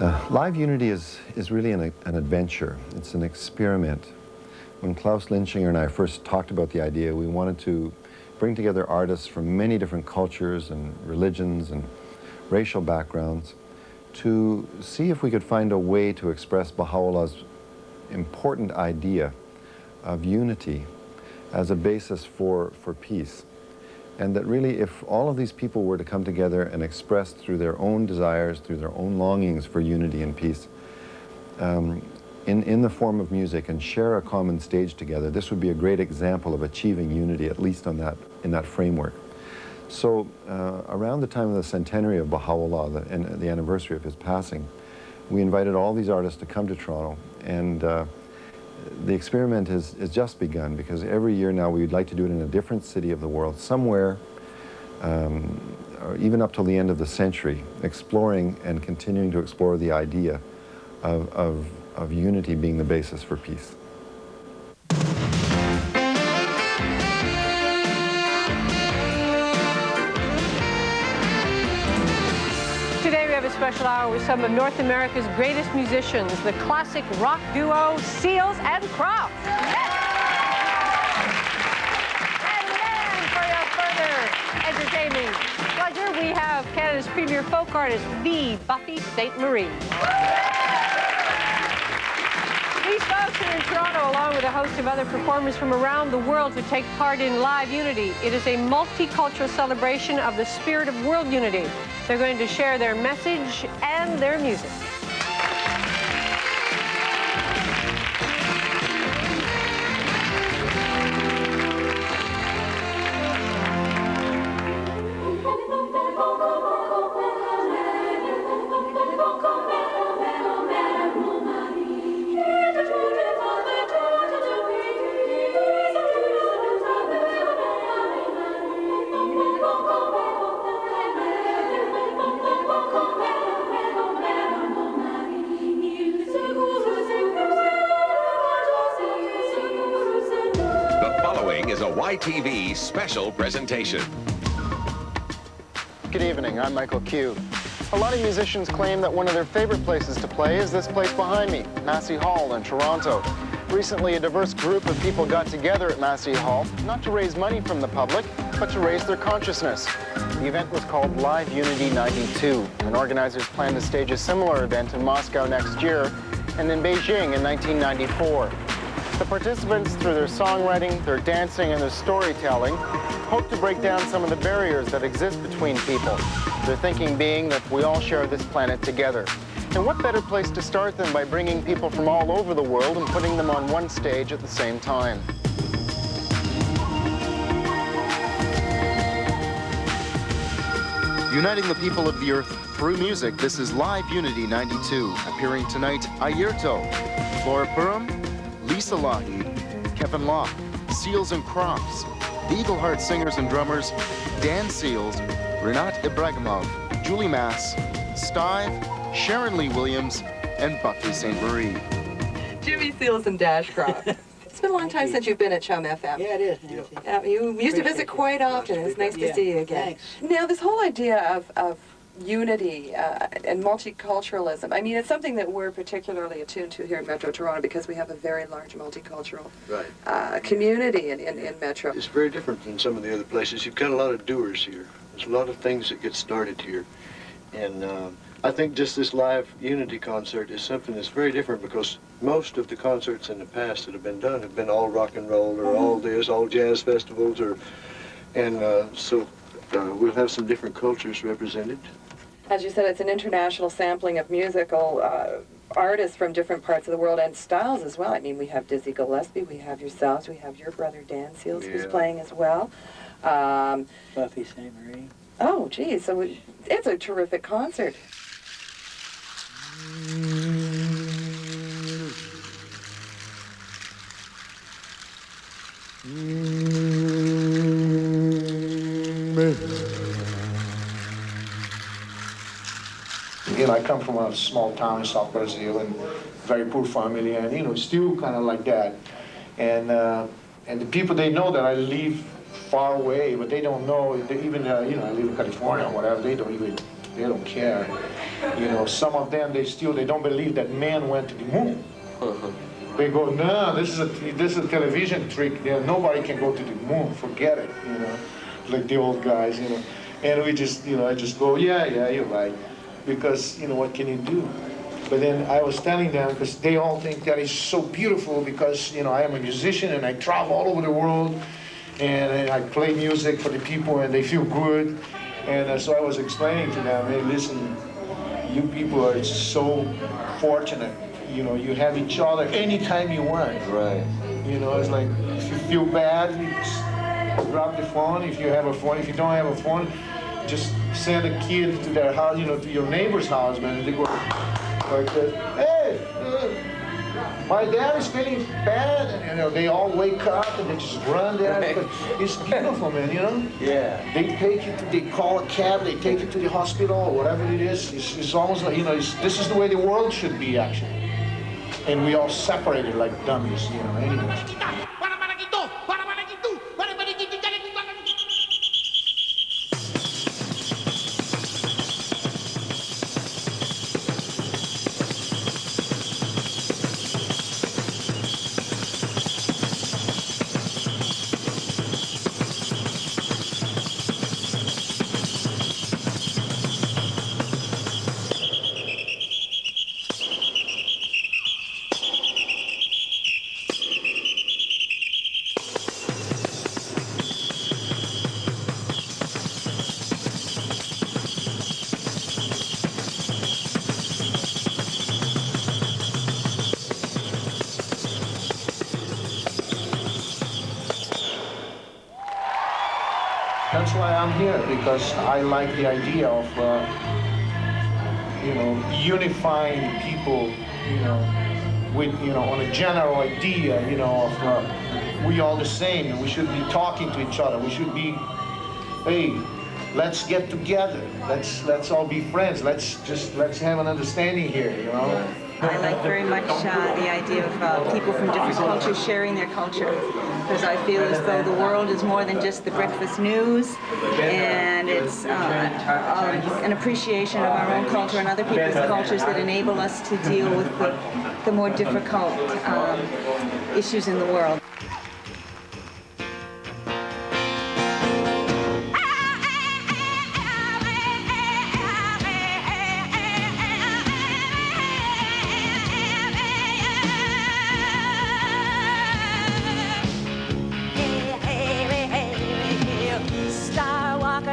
Live unity is really an adventure. It's an experiment. When Klaus Linschinger and I first talked about the idea, we wanted to bring together artists from many different cultures and religions and racial backgrounds to see if we could find a way to express Baha'u'llah's important idea of unity as a basis for peace. And that really, if all of these people were to come together and express through their own desires, through their own longings for unity and peace, in the form of music and share a common stage together, this would be a great example of achieving unity, at least in that framework. So around the time of the centenary of Baha'u'llah, the anniversary of his passing, we invited all these artists to come to Toronto, and the experiment has just begun, because every year now we would like to do it in a different city of the world, somewhere, or even up till the end of the century, exploring and continuing to explore the idea of unity being the basis for peace. Special hour with some of North America's greatest musicians, the classic rock duo Seals and Crofts. And then for your further entertaining pleasure, we have Canada's premier folk artist, the Buffy St. Marie. These folks are in Toronto along with a host of other performers from around the world to take part in Live Unity. It is a multicultural celebration of the spirit of world unity. They're going to share their message and their music. YTV special presentation. Good evening, I'm Michael Q. A lot of musicians claim that one of their favorite places to play is this place behind me, Massey Hall in Toronto. Recently, a diverse group of people got together at Massey Hall, not to raise money from the public, but to raise their consciousness. The event was called Live Unity 92, and organizers plan to stage a similar event in Moscow next year and in Beijing in 1994. The participants, through their songwriting, their dancing, and their storytelling, hope to break down some of the barriers that exist between people. Their thinking being that we all share this planet together. And what better place to start than by bringing people from all over the world and putting them on one stage at the same time. Uniting the people of the earth through music, this is Live Unity 92. Appearing tonight, Ayrto, Flora Purim, Lisa Lahi, Kevin Locke, Seals and Crofts, the Eagle Heart singers and drummers, Dan Seals, Renat Ibrahimov, Julie Mass, Stive, Sharon Lee Williams, and Buffy St. Marie. Jimmy Seals and Dash Crofts. It's been a long time since you've been at Chum FM. Yeah, it is, Nancy. You used to visit quite often. It's nice to see you again. Thanks. Now, this whole idea of unity and multiculturalism, I mean, it's something that we're particularly attuned to here in Metro Toronto because we have a very large multicultural community in Metro. It's very different than some of the other places. You've got a lot of doers here. There's a lot of things that get started here. And I think just this Live Unity concert is something that's very different, because most of the concerts in the past that have been done have been all rock and roll or all this, all jazz festivals, so we'll have some different cultures represented. As you said, it's an international sampling of musical artists from different parts of the world and styles as well. I mean, we have Dizzy Gillespie, we have yourselves, we have your brother Dan Seals, who's playing as well. Buffy St. Marie. Oh, geez, so it's a terrific concert. You know, I come from a small town in South Brazil, and very poor family, and you know, still kind of like that. And the people, they know that I live far away, but they don't know. They even you know, I live in California or whatever. They don't even They don't care. You know, some of them, they don't believe that man went to the moon. They go, no, this is a television trick. You know, nobody can go to the moon. Forget it. You know, like the old guys. You know, and we just, you know, I just go, yeah, you're right, because you know what can you do? But then I was telling them, because they all think that is so beautiful, because you know I am a musician and I travel all over the world, and I play music for the people and they feel good, and so I was explaining to them, hey, listen, you people are so fortunate. You know, you have each other anytime you want. Right. You know, it's like if you feel bad, you just drop the phone. If you have a phone, if you don't have a phone, just send a kid to their house, you know, to your neighbor's house, man. And they go like this, hey, my dad is feeling bad, and you know, they all wake up and they just run there. Right. It's beautiful, man, you know? Yeah. They call a cab, they take you to the hospital, or whatever it is. It's almost like, you know, this is the way the world should be, actually. And we all separated like dummies, you know, anyway. That's why I'm here, because I like the idea of, you know, unifying people, you know, with, you know, on a general idea, you know, of we all the same, and we should be talking to each other. We should be, hey, let's get together. Let's all be friends. Let's have an understanding here, you know. I like very much the idea of people from different cultures sharing their culture, because I feel as though the world is more than just the breakfast news, and it's an appreciation of our own culture and other people's cultures that enable us to deal with the more difficult issues in the world.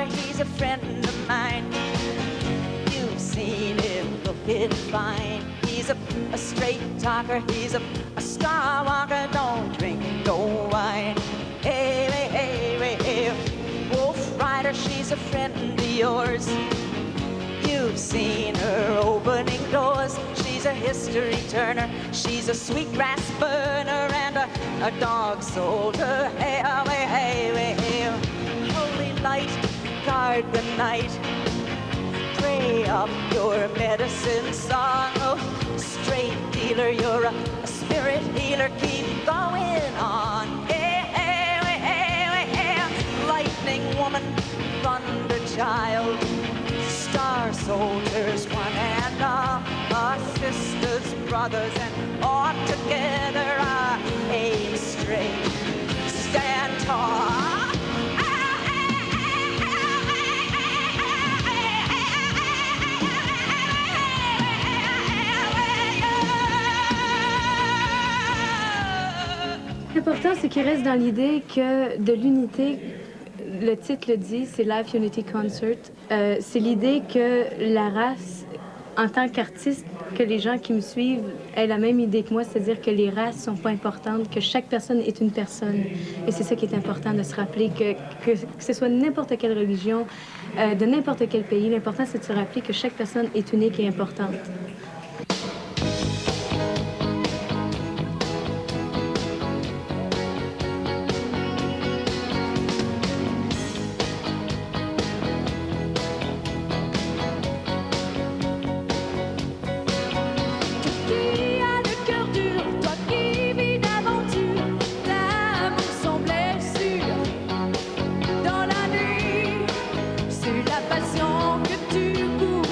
He's a friend of mine. You've seen him looking fine. He's a straight talker. He's a star walker. Don't drink no wine. Hey, hey, hey, hey, hey. Wolf Rider, she's a friend of yours. You've seen her opening doors. She's a history turner. She's a sweetgrass burner and a dog soldier. Hey, oh, hey, hey, hey, hey. Holy light, guard the night. Pray up your medicine song. Oh, straight dealer, you're a spirit healer. Keep going on. Hey, hey, hey, hey, hey. Lightning woman, thunder child. Star soldiers, one and all. Our sisters, brothers, and all together. Aim straight, stand tall. L'important, c'est qu'il reste dans l'idée que de l'unité, le titre le dit, c'est Live Unity Concert. C'est l'idée que la race, en tant qu'artiste, que les gens qui me suivent aient la même idée que moi, c'est-à-dire que les races sont pas importantes, que chaque personne est une personne. Et c'est ça qui est important de se rappeler, que ce soit n'importe quelle religion, de n'importe quel pays, l'important c'est de se rappeler que chaque personne est unique et importante. Passion que tu goûtes.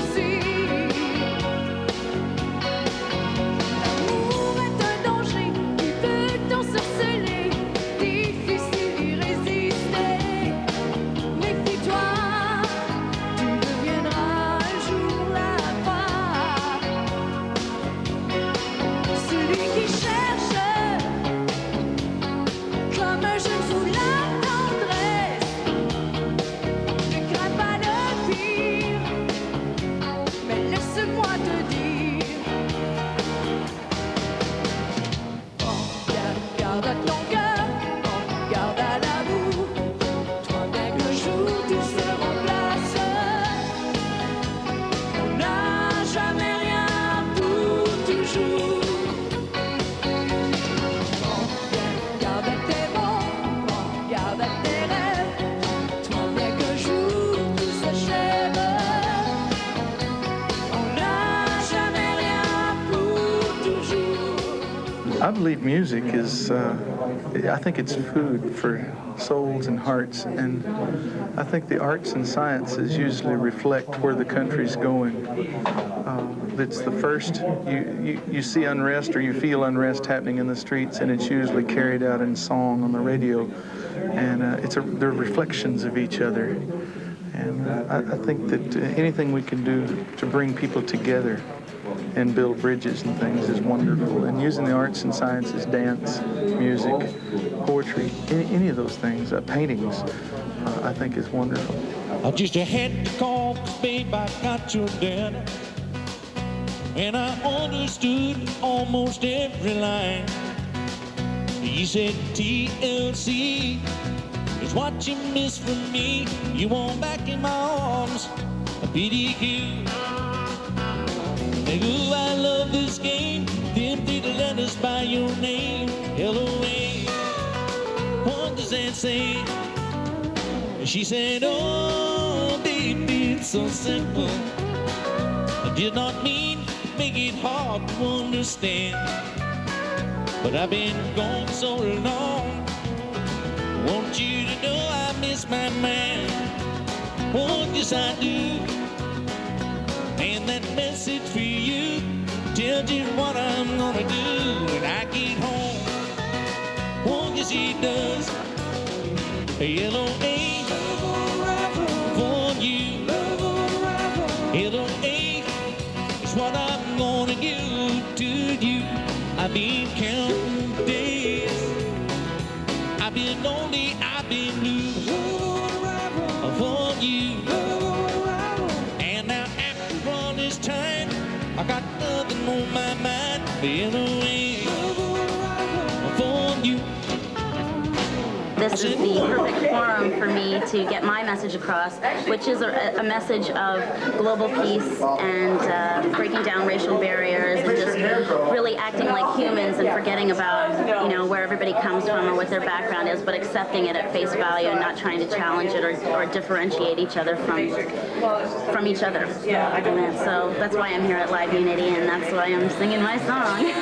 believe music is, I think it's food for souls and hearts, and I think the arts and sciences usually reflect where the country's going. It's the first, you see unrest or you feel unrest happening in the streets, and it's usually carried out in song on the radio, and they're reflections of each other. And I think that anything we can do to bring people together and build bridges and things is wonderful. And using the arts and sciences, dance, music, poetry, any of those things, paintings, I think is wonderful. I just had to call, 'cause babe, I got your dad. And I understood almost every line. He said TLC is what you miss from me. You want back in my arms, a PDQ. Nigga, I love this game. Them three letters by your name. LOA. What does that say? She said, oh, baby, it's so simple. I did not mean make it hard to understand. But I've been gone so long. Want you to know I miss my man. Oh, yes, I do. And that message for you tells you what I'm gonna do when I get home. Oh, yes, he does. LOA for you. LOA is what I'm gonna give to you. I've been counting days. I've been lonely, I've been blue for you. And now after all this time, I got nothing on my mind. LOA for you. This is the perfect forum for me to get my message across, which is a message of global peace and breaking down racial barriers and just really acting like humans and forgetting about, where everybody comes from or what their background is, but accepting it at face value and not trying to challenge it or differentiate each other from each other. And so that's why I'm here at Live Unity, and that's why I'm singing my song.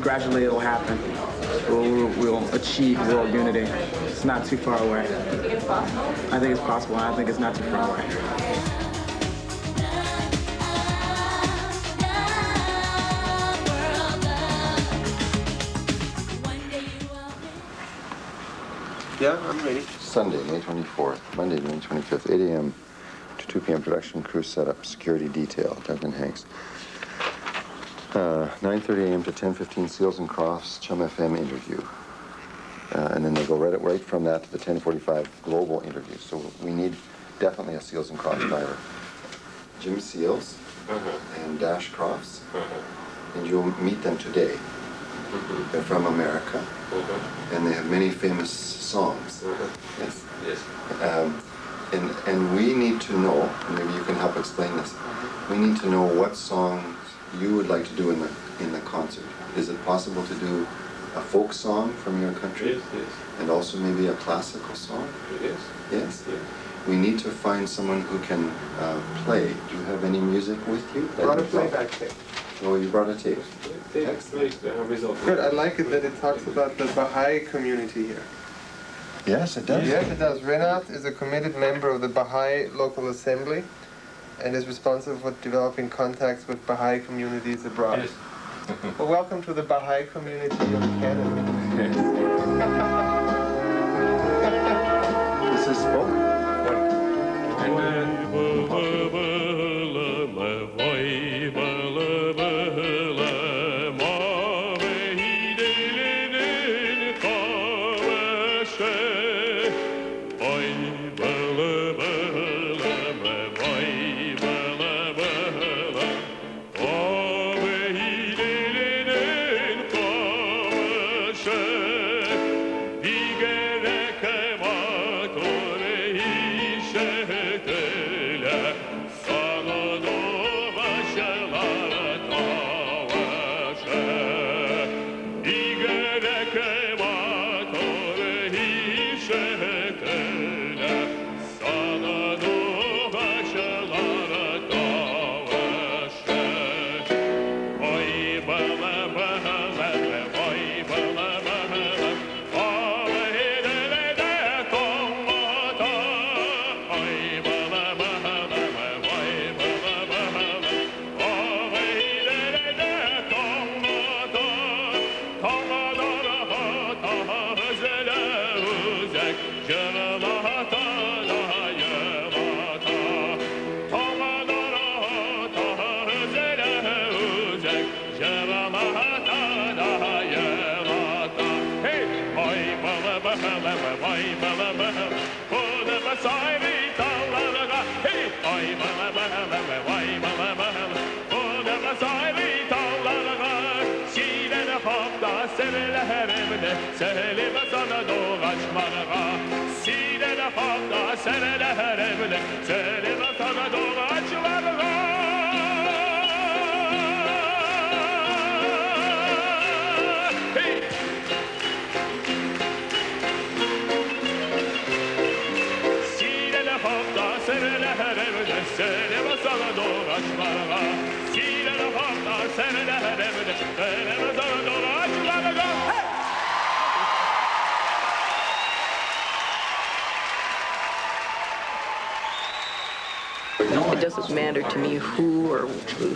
Gradually it will happen. We'll achieve world unity. It's not too far away. I think it's possible, and I think it's not too far away. Yeah, I'm ready. Sunday, May 24th, Monday, May 25th, 8 a.m. to 2 p.m. Production crew setup, security detail, Devin Hanks. 9:30 a.m. to 10:15, Seals and Crofts, Chum FM interview. And then they go right from that to the 10:45 global interview. So we need definitely a Seals and Crofts driver. Jim Seals and Dash Crofts, and you'll meet them today. They're from America, and they have many famous songs. Yes? Yes. And we need to know, and maybe you can help explain this, we need to know what songs you would like to do in the concert. Is it possible to do a folk song from your country? Yes, yes. And also maybe a classical song? Yes. Yes? Yes. We need to find someone who can play. Do you have any music with you? Brought a playback tape. Oh, you brought a tape. Good. I like it that it talks about the Baha'i community here. Yes, it does. Yes, it does. Renat is a committed member of the Baha'i local assembly and is responsible for developing contacts with Baha'i communities abroad. Yes. Well, welcome to the Baha'i community of Canada. This is spoken. It doesn't matter to me who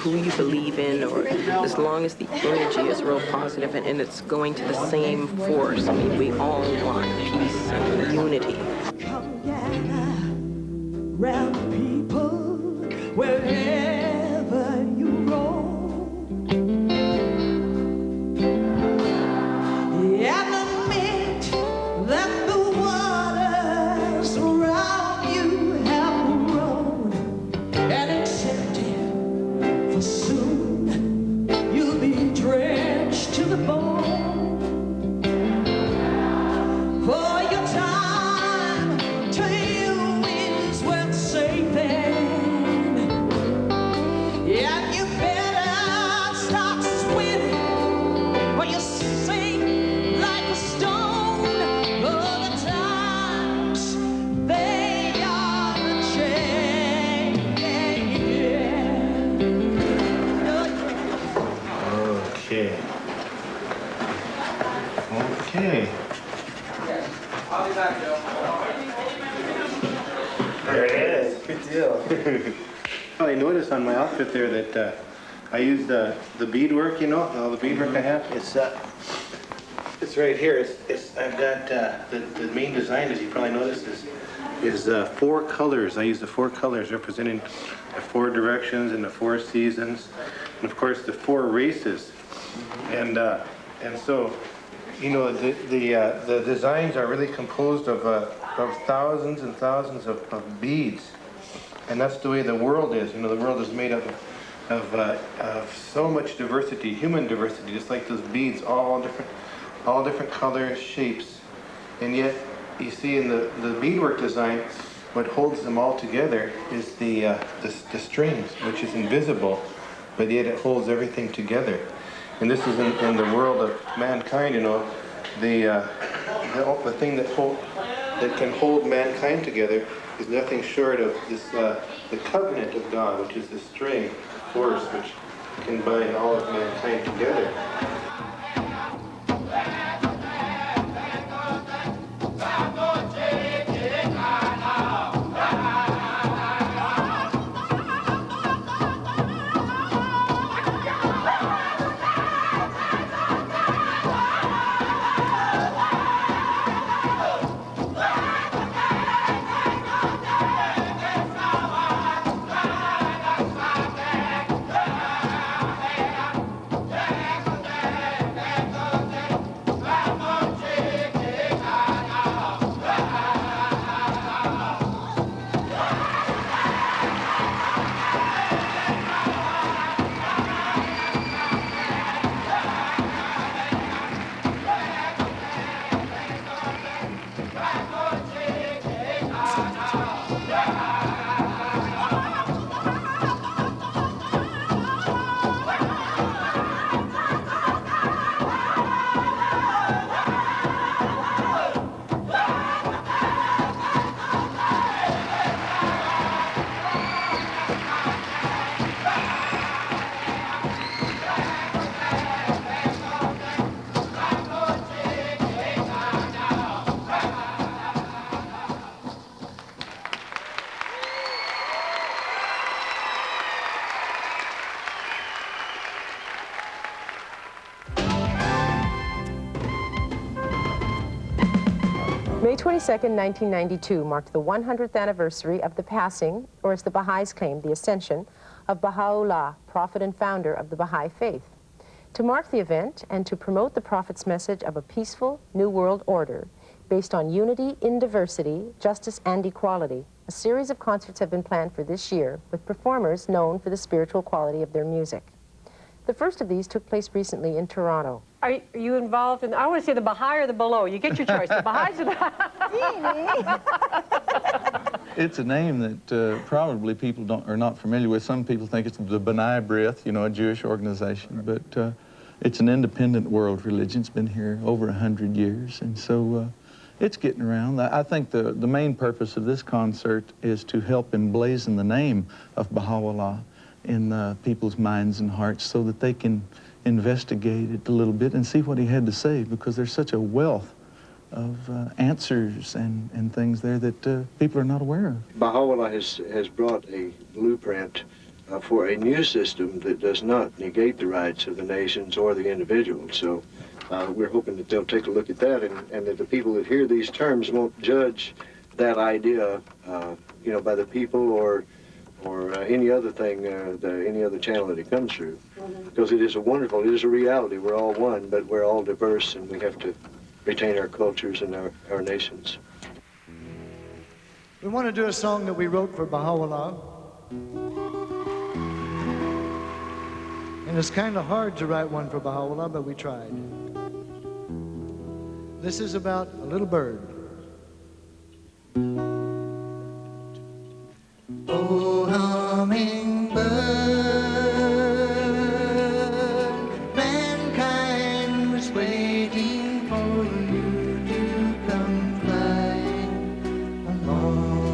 you believe in, or as long as the energy is real positive and it's going to the same force. I mean, we all want peace and unity. Round people, wherever you roam, and admit that the waters around you have grown, and accept it, for soon you'll be drenched to the bone. For your time to you is worth saving, and you better start swimming, or you sink like a stone. For the times they are changing. Okay. Okay. I'll be back, Joe. There it is. Good deal. Well, I noticed on my outfit there that I used the beadwork, you know, all the beadwork I have. It's right here. I've got the main design, as you probably noticed, is 4 colors. I use the 4 colors representing the 4 directions and the 4 seasons, and of course the 4 races. And so, you know, the designs are really composed of thousands and thousands of beads, and that's the way the world is. You know, the world is made up of so much diversity, human diversity, just like those beads, all different colors, shapes, and yet you see in the beadwork design, what holds them all together is the strings, which is invisible, but yet it holds everything together. And this is in the world of mankind, you know, the thing that can hold mankind together is nothing short of this the covenant of God, which is the string, force, which can bind all of mankind together. May 22nd, 1992 marked the 100th anniversary of the passing, or as the Baha'is claim, the ascension, of Baha'u'llah, prophet and founder of the Baha'i faith. To mark the event and to promote the prophet's message of a peaceful new world order based on unity in diversity, justice and equality, a series of concerts have been planned for this year with performers known for the spiritual quality of their music. The first of these took place recently in Toronto. Are you involved in, I want to say the Baha'i or the below. You get your choice, the Baha'is or the... It's a name that probably people are not familiar with. Some people think it's the B'nai B'rith, you know, a Jewish organization, but it's an independent world religion. It's been here over 100 years, and so it's getting around. I think the main purpose of this concert is to help emblazon the name of Baha'u'llah in people's minds and hearts so that they can investigate it a little bit and see what he had to say, because there's such a wealth of answers and things there that people are not aware of. Baha'u'llah has brought a blueprint for a new system that does not negate the rights of the nations or the individuals. So we're hoping that they'll take a look at that, and that the people that hear these terms won't judge that idea, you know, by the people or any other thing, any other channel that it comes through. Because it is it is a reality. We're all one, but we're all diverse, and we have to retain our cultures and our nations. We want to do a song that we wrote for Baha'u'llah. And it's kind of hard to write one for Baha'u'llah, but we tried. This is about a little bird. Oh, hummingbird, mankind was waiting for you to come flying along.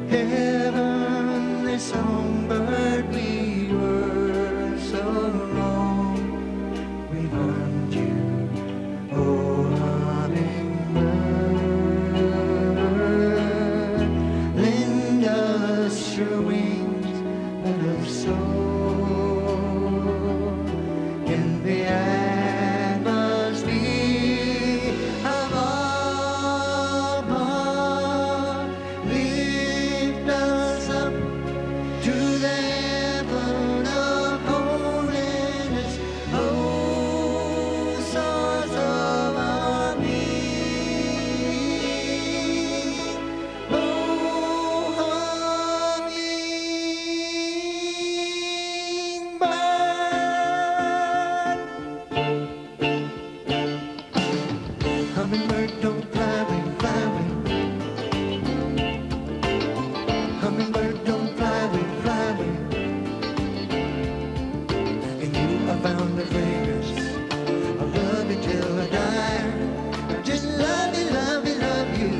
Heavenly songbird, we were so wrong. We found you, oh, your wings, let us soar in the atmosphere of Allah. Lift us up to the heaven of holiness, oh, source of our being. Hummingbird, don't fly away, fly away. Hummingbird, don't fly away, fly away. In you I found the fragrance of love until I die. Just love you, love you, love you.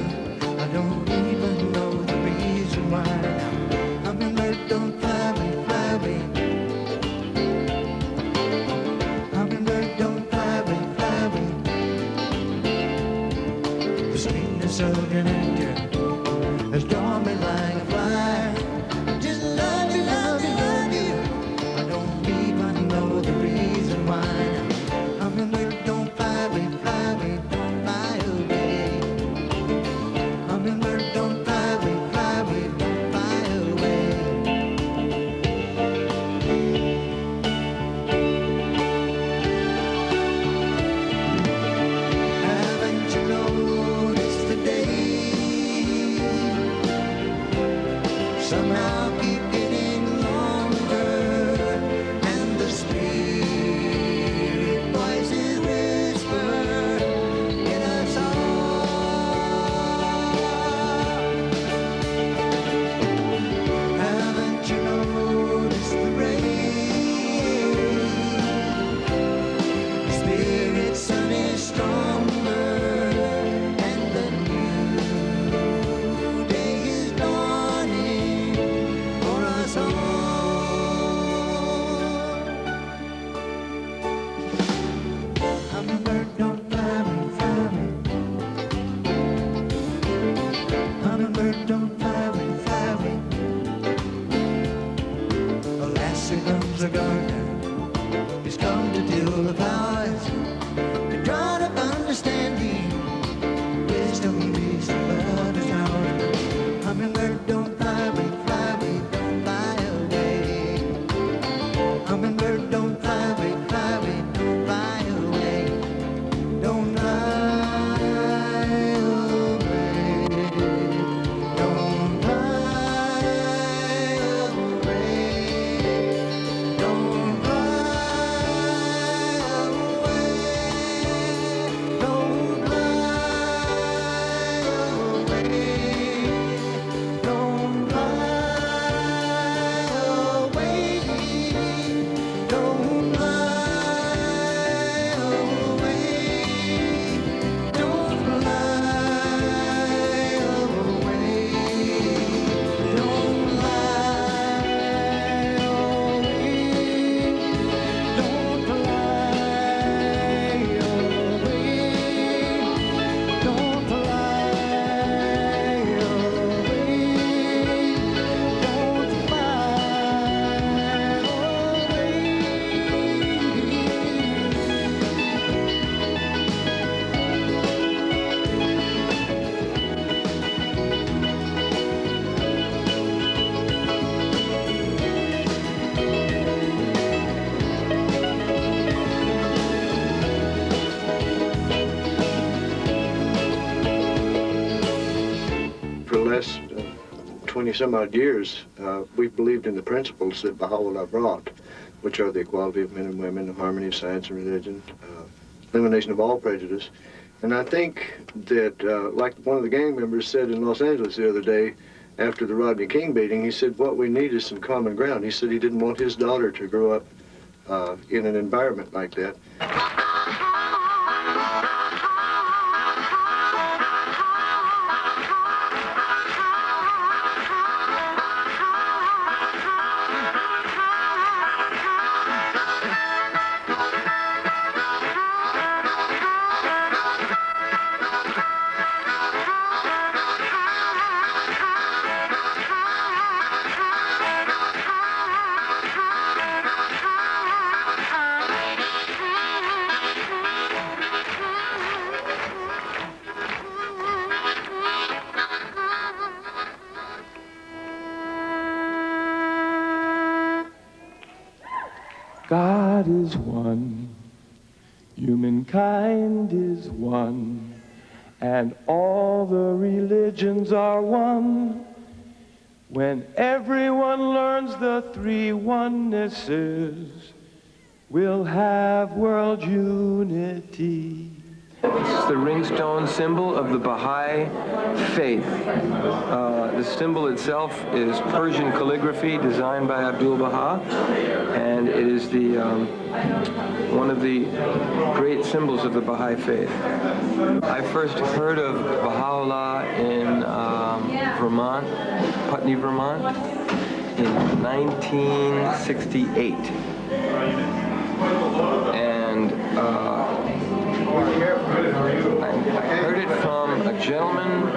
I don't even know the reason why. Hummingbird, don't fly away, fly connector has drawn me like a fly. Just love you, love you, love you. I don't even know the reason why. Hummingbird don't fly, we fly, we don't fly away. Hummingbird don't fly, we fly, we don't fly away. Haven't you noticed the days somehow keep getting longer, and the spirit voices whisper in us all? Haven't you noticed the rain? The spirit sun is stronger, and the new day is dawning for us all. Hummingbird don't fly, we fly, we. Hummingbird don't fly, we fly, we. Alas, here comes a gardener. He's come to till the flowers, to draw up understanding, wisdom, peace, and love is ours. Hummingbird don't fly, we fly, we don't fly away. Hummingbird don't fly, we fly, we don't fly away. Don't fly away. Don't fly away. Don't fly away. Don't fly away. Don't For the last 20 some odd years, we've believed in the principles that Baha'u'llah brought, which are the equality of men and women, the harmony of science and religion, elimination of all prejudice. And I think that, like one of the gang members said in Los Angeles the other day, after the Rodney King beating, he said, what we need is some common ground. He said he didn't want his daughter to grow up in an environment like that. God is one, humankind is one, and all the religions are one. When everyone learns the three onenesses, we'll have world unity. This is the ringstone symbol of the Baha'i faith. The symbol itself is Persian calligraphy designed by Abdu'l-Baha, and it is the one of the great symbols of the Baha'i faith. I first heard of Baha'u'llah in Vermont, Putney, Vermont, in 1968. And I heard it from a gentleman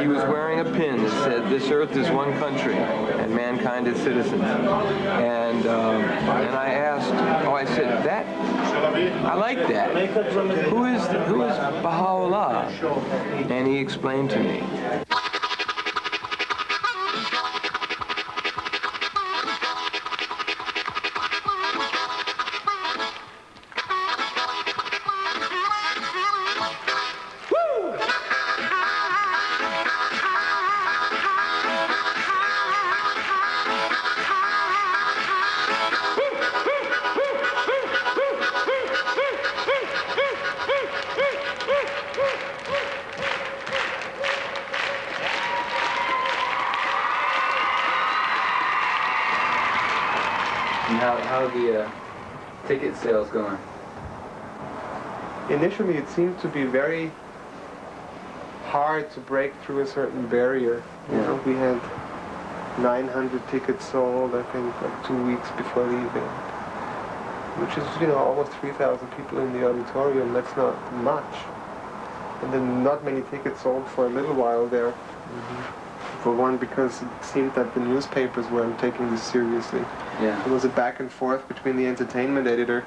he was wearing a pin that said, "This earth is one country, and mankind is citizens." And I asked, I said, "That, I like that. Who is Baha'u'llah?" And he explained to me. And how are the ticket sales going? Initially, it seemed to be very hard to break through a certain barrier. You know, we had 900 tickets sold, I think, like 2 weeks before the event, which is, you know, almost 3,000 people in the auditorium. That's not much. And then not many tickets sold for a little while there. For one, because it seemed that the newspapers weren't taking this seriously. Yeah. There was a back and forth between the entertainment editor,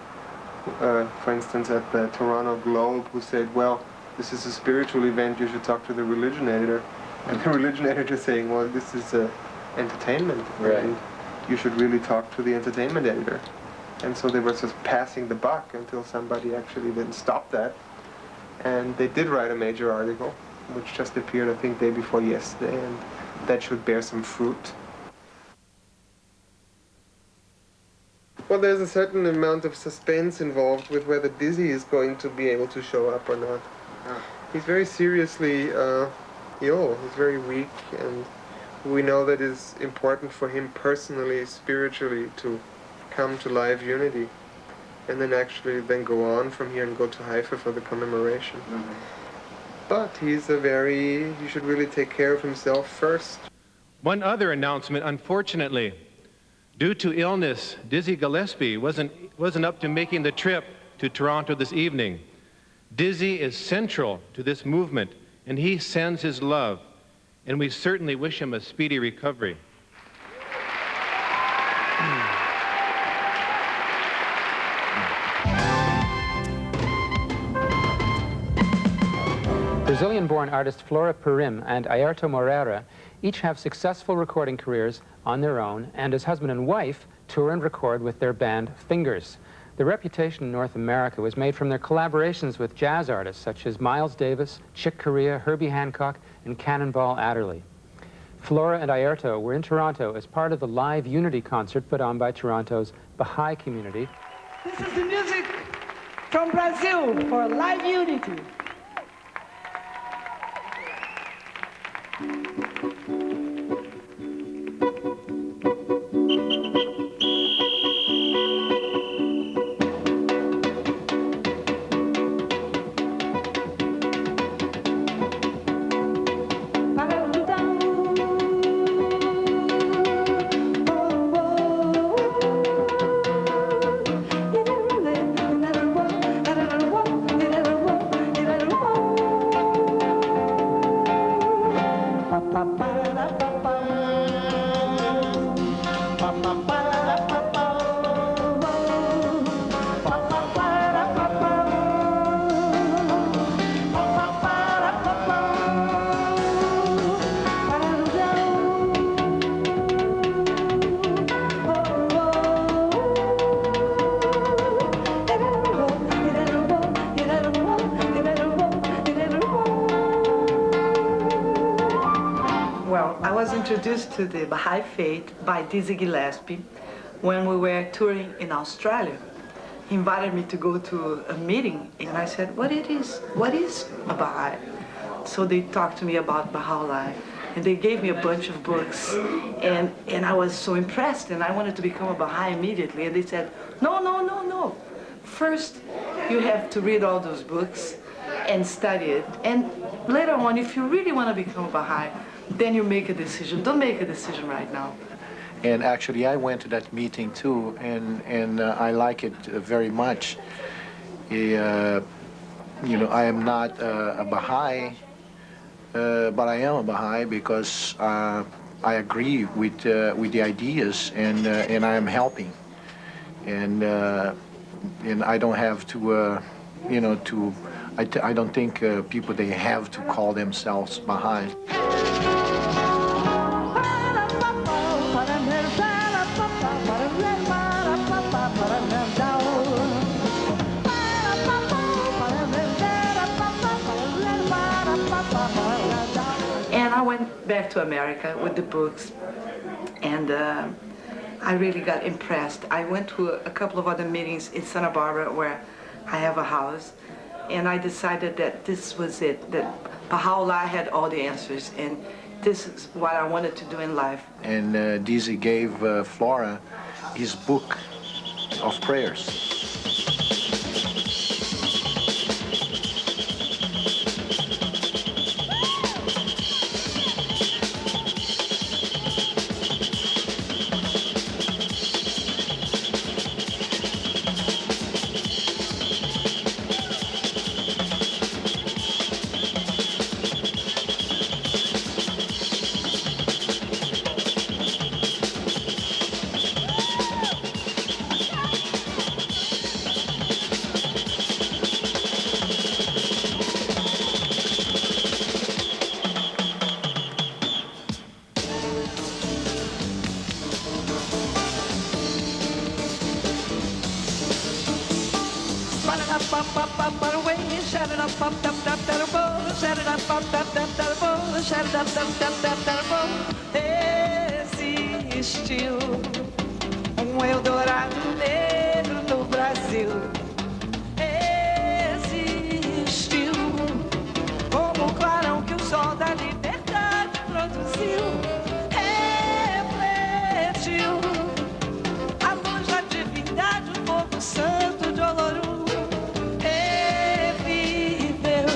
for instance, at the Toronto Globe, who said, "Well, this is a spiritual event, you should talk to the religion editor." And the religion editor saying, "Well, this is entertainment, right, and you should really talk to the entertainment editor." And so they were just passing the buck until somebody actually then stopped that. And they did write a major article, which just appeared, I think, day before yesterday, and that should bear some fruit. Well, there's a certain amount of suspense involved with whether Dizzy is going to be able to show up or not. He's very seriously ill. He's very weak, and we know that it's important for him personally, spiritually, to come to Live Unity, and then actually then go on from here and go to Haifa for the commemoration. But he should really take care of himself first. One other announcement, unfortunately, due to illness, Dizzy Gillespie wasn't up to making the trip to Toronto this evening. Dizzy is central to this movement, and he sends his love, and we certainly wish him a speedy recovery. Brazilian-born artist Flora Purim and Ayrton Moreira each have successful recording careers on their own, and as husband and wife, tour and record with their band Fingers. Their reputation in North America was made from their collaborations with jazz artists such as Miles Davis, Chick Corea, Herbie Hancock, and Cannonball Adderley. Flora and Ayrton were in Toronto as part of the Live Unity concert put on by Toronto's Baha'i community. This is the music from Brazil for Live Unity. Introduced to the Baha'i faith by Dizzy Gillespie when we were touring in Australia. He invited me to go to a meeting, and I said, what is a Baha'i? So they talked to me about Baha'u'llah, and they gave me a bunch of books, and I was so impressed, and I wanted to become a Baha'i immediately, and they said, no. First, you have to read all those books and study it, and later on, if you really want to become a Baha'i, then you make a decision. Don't make a decision right now. And actually, I went to that meeting too, and I like it very much. You know, I am not a Baha'i, but I am a Baha'i because I agree with the ideas, and I am helping, and I don't have to, you know, I don't think people, they have to call themselves Baha'i. And I went back to America with the books, and I really got impressed. I went to a couple of other meetings in Santa Barbara where I have a house, and I decided that this was it, that Baha'u'llah had all the answers, and this is what I wanted to do in life. And Dizzy gave Flora his book of prayers. Existiu Eldorado negro no Brasil. Existiu como o clarão que o sol da liberdade produziu. Refletiu a luz da divindade, o fogo santo de Olorum. Reviveu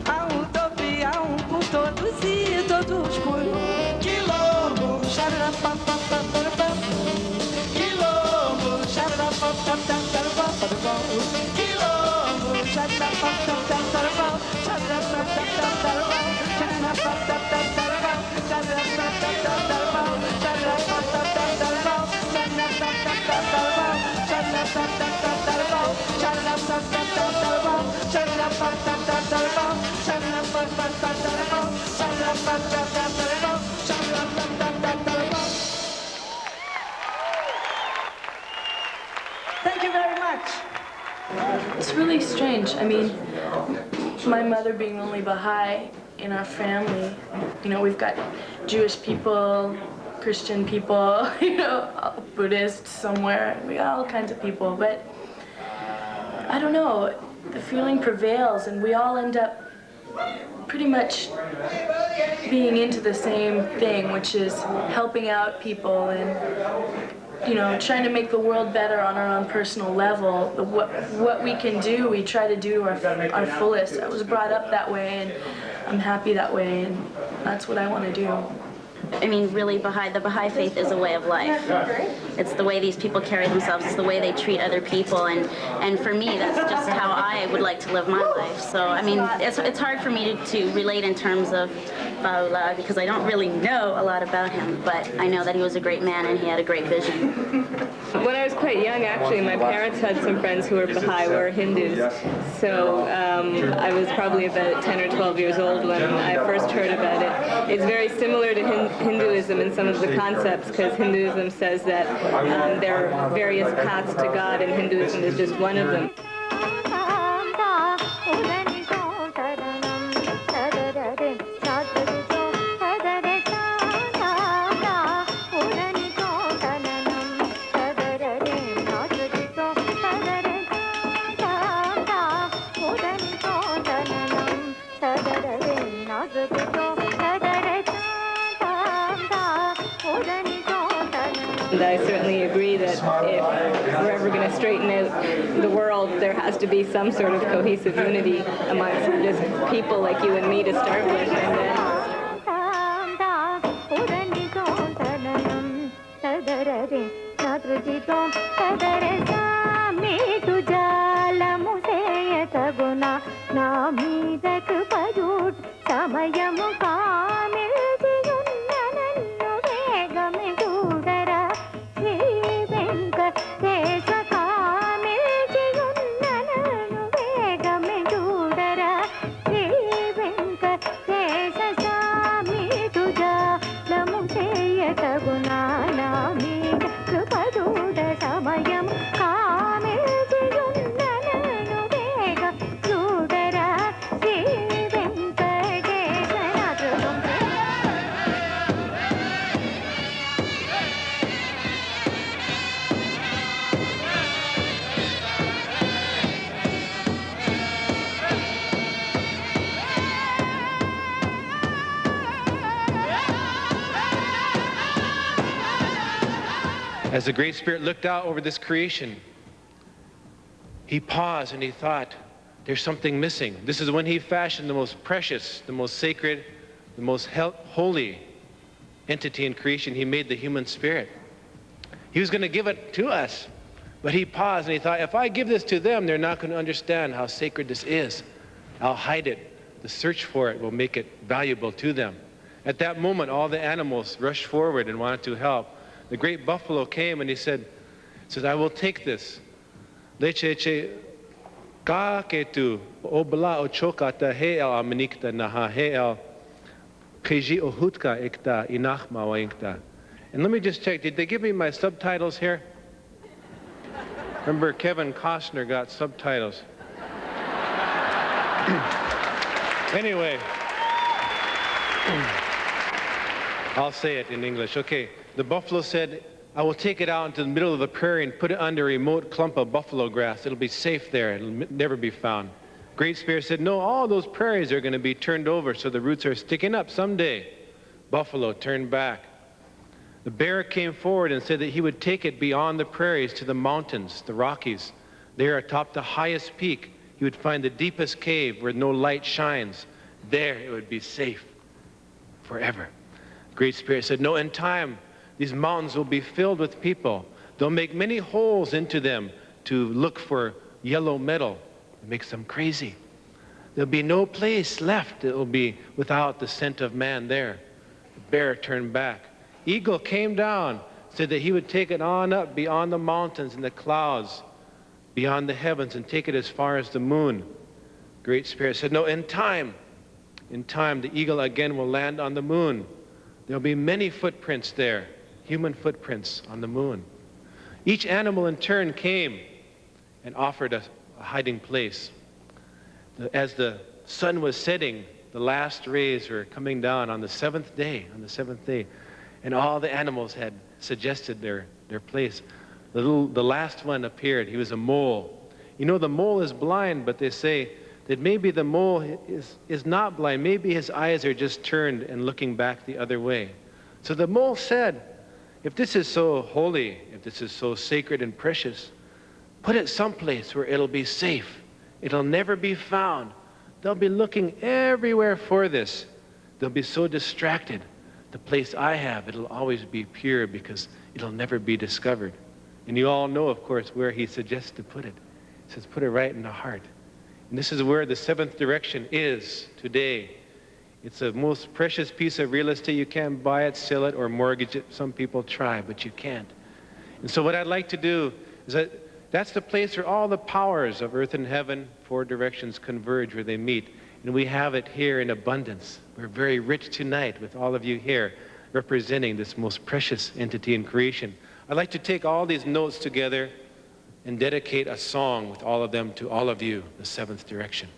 a utopia, por todos e todos por um. Quilombo, xararapapapapapam. Quilombo, xararapapapapapam. Quilombo, xararapapapapapam. Xararapapapapapam. Xararapapapapapam. Xararapapapapapam. Xararapapapapapam. Xararapapapapapam. Xararapapapapapam. Xararapapapapapam. Xararapapapapapam. Xararapapapapapam. Xararapapapapapam. Thank you very much. It's really strange. I mean, my mother being only Baha'i in our family, you know, we've got Jewish people, Christian people, you know, Buddhists somewhere. We got all kinds of people, but I don't know, the feeling prevails and we all end up pretty much being into the same thing, which is helping out people and, you know, trying to make the world better on our own personal level. What we can do, we try to do to our fullest. I was brought up that way, and I'm happy that way, and that's what I want to do. I mean, really, the Baha'i faith is a way of life. It's the way these people carry themselves. It's the way they treat other people, and for me, that's just how I would like to live my life. So, I mean, it's hard for me to relate in terms of Baha'u'llah because I don't really know a lot about him, but I know that he was a great man and he had a great vision. When I was quite young, actually, my parents had some friends who were Baha'i, were Hindus. So I was probably about 10 or 12 years old when I first heard about it. It's very similar to Hinduism in some of the concepts, because Hinduism says that there are various paths to God, and Hinduism is just one of them. And I certainly agree that if we're ever going to straighten out the world, there has to be some sort of cohesive unity amongst just people like you and me to start with, and then As the Great Spirit looked out over this creation, he paused and he thought, there's something missing. This is when he fashioned the most precious, the most sacred, the most holy entity in creation. He made the human spirit. He was going to give it to us, but he paused and he thought, if I give this to them, they're not going to understand how sacred this is. I'll hide it. The search for it will make it valuable to them. At that moment, all the animals rushed forward and wanted to help. The great buffalo came and he said, I will take this. Leche ka ke tu obla ochokata he el amanikta naha he el keji ohutka ikta inachma waingta. And let me just check, did they give me my subtitles here? Remember, Kevin Costner got subtitles. Anyway, I'll say it in English. Okay, the buffalo said, I will take it out into the middle of the prairie and put it under a remote clump of buffalo grass. It'll be safe there. It'll never be found. Great Spirit said, no, all those prairies are going to be turned over so the roots are sticking up someday. Buffalo turned back. The bear came forward and said that he would take it beyond the prairies to the mountains, the Rockies. There atop the highest peak, he would find the deepest cave where no light shines. There it would be safe forever. Great Spirit said, no, in time, these mountains will be filled with people. They'll make many holes into them to look for yellow metal. It makes them crazy. There'll be no place left that will be without the scent of man there. The bear turned back. Eagle came down, said that he would take it on up beyond the mountains and the clouds, beyond the heavens, and take it as far as the moon. Great Spirit said, no, in time, the eagle again will land on the moon. There'll be many footprints there, human footprints on the moon. Each animal in turn came and offered a hiding place. As the sun was setting, the last rays were coming down on the seventh day, and all the animals had suggested their place. The last one appeared. He was a mole. You know, the mole is blind, but they say that maybe the mole is not blind. Maybe his eyes are just turned and looking back the other way. So the mole said, if this is so holy, if this is so sacred and precious, put it someplace where it'll be safe. It'll never be found. They'll be looking everywhere for this. They'll be so distracted. The place I have, it'll always be pure because it'll never be discovered. And you all know, of course, where he suggests to put it. He says, put it right in the heart. And this is where the seventh direction is today. It's the most precious piece of real estate. You can't buy it, sell it, or mortgage it. Some people try, but you can't. And so what I'd like to do is that's the place where all the powers of earth and heaven, four directions, converge, where they meet. And we have it here in abundance. We're very rich tonight with all of you here representing this most precious entity in creation. I'd like to take all these notes together and dedicate a song with all of them to all of you, the seventh direction.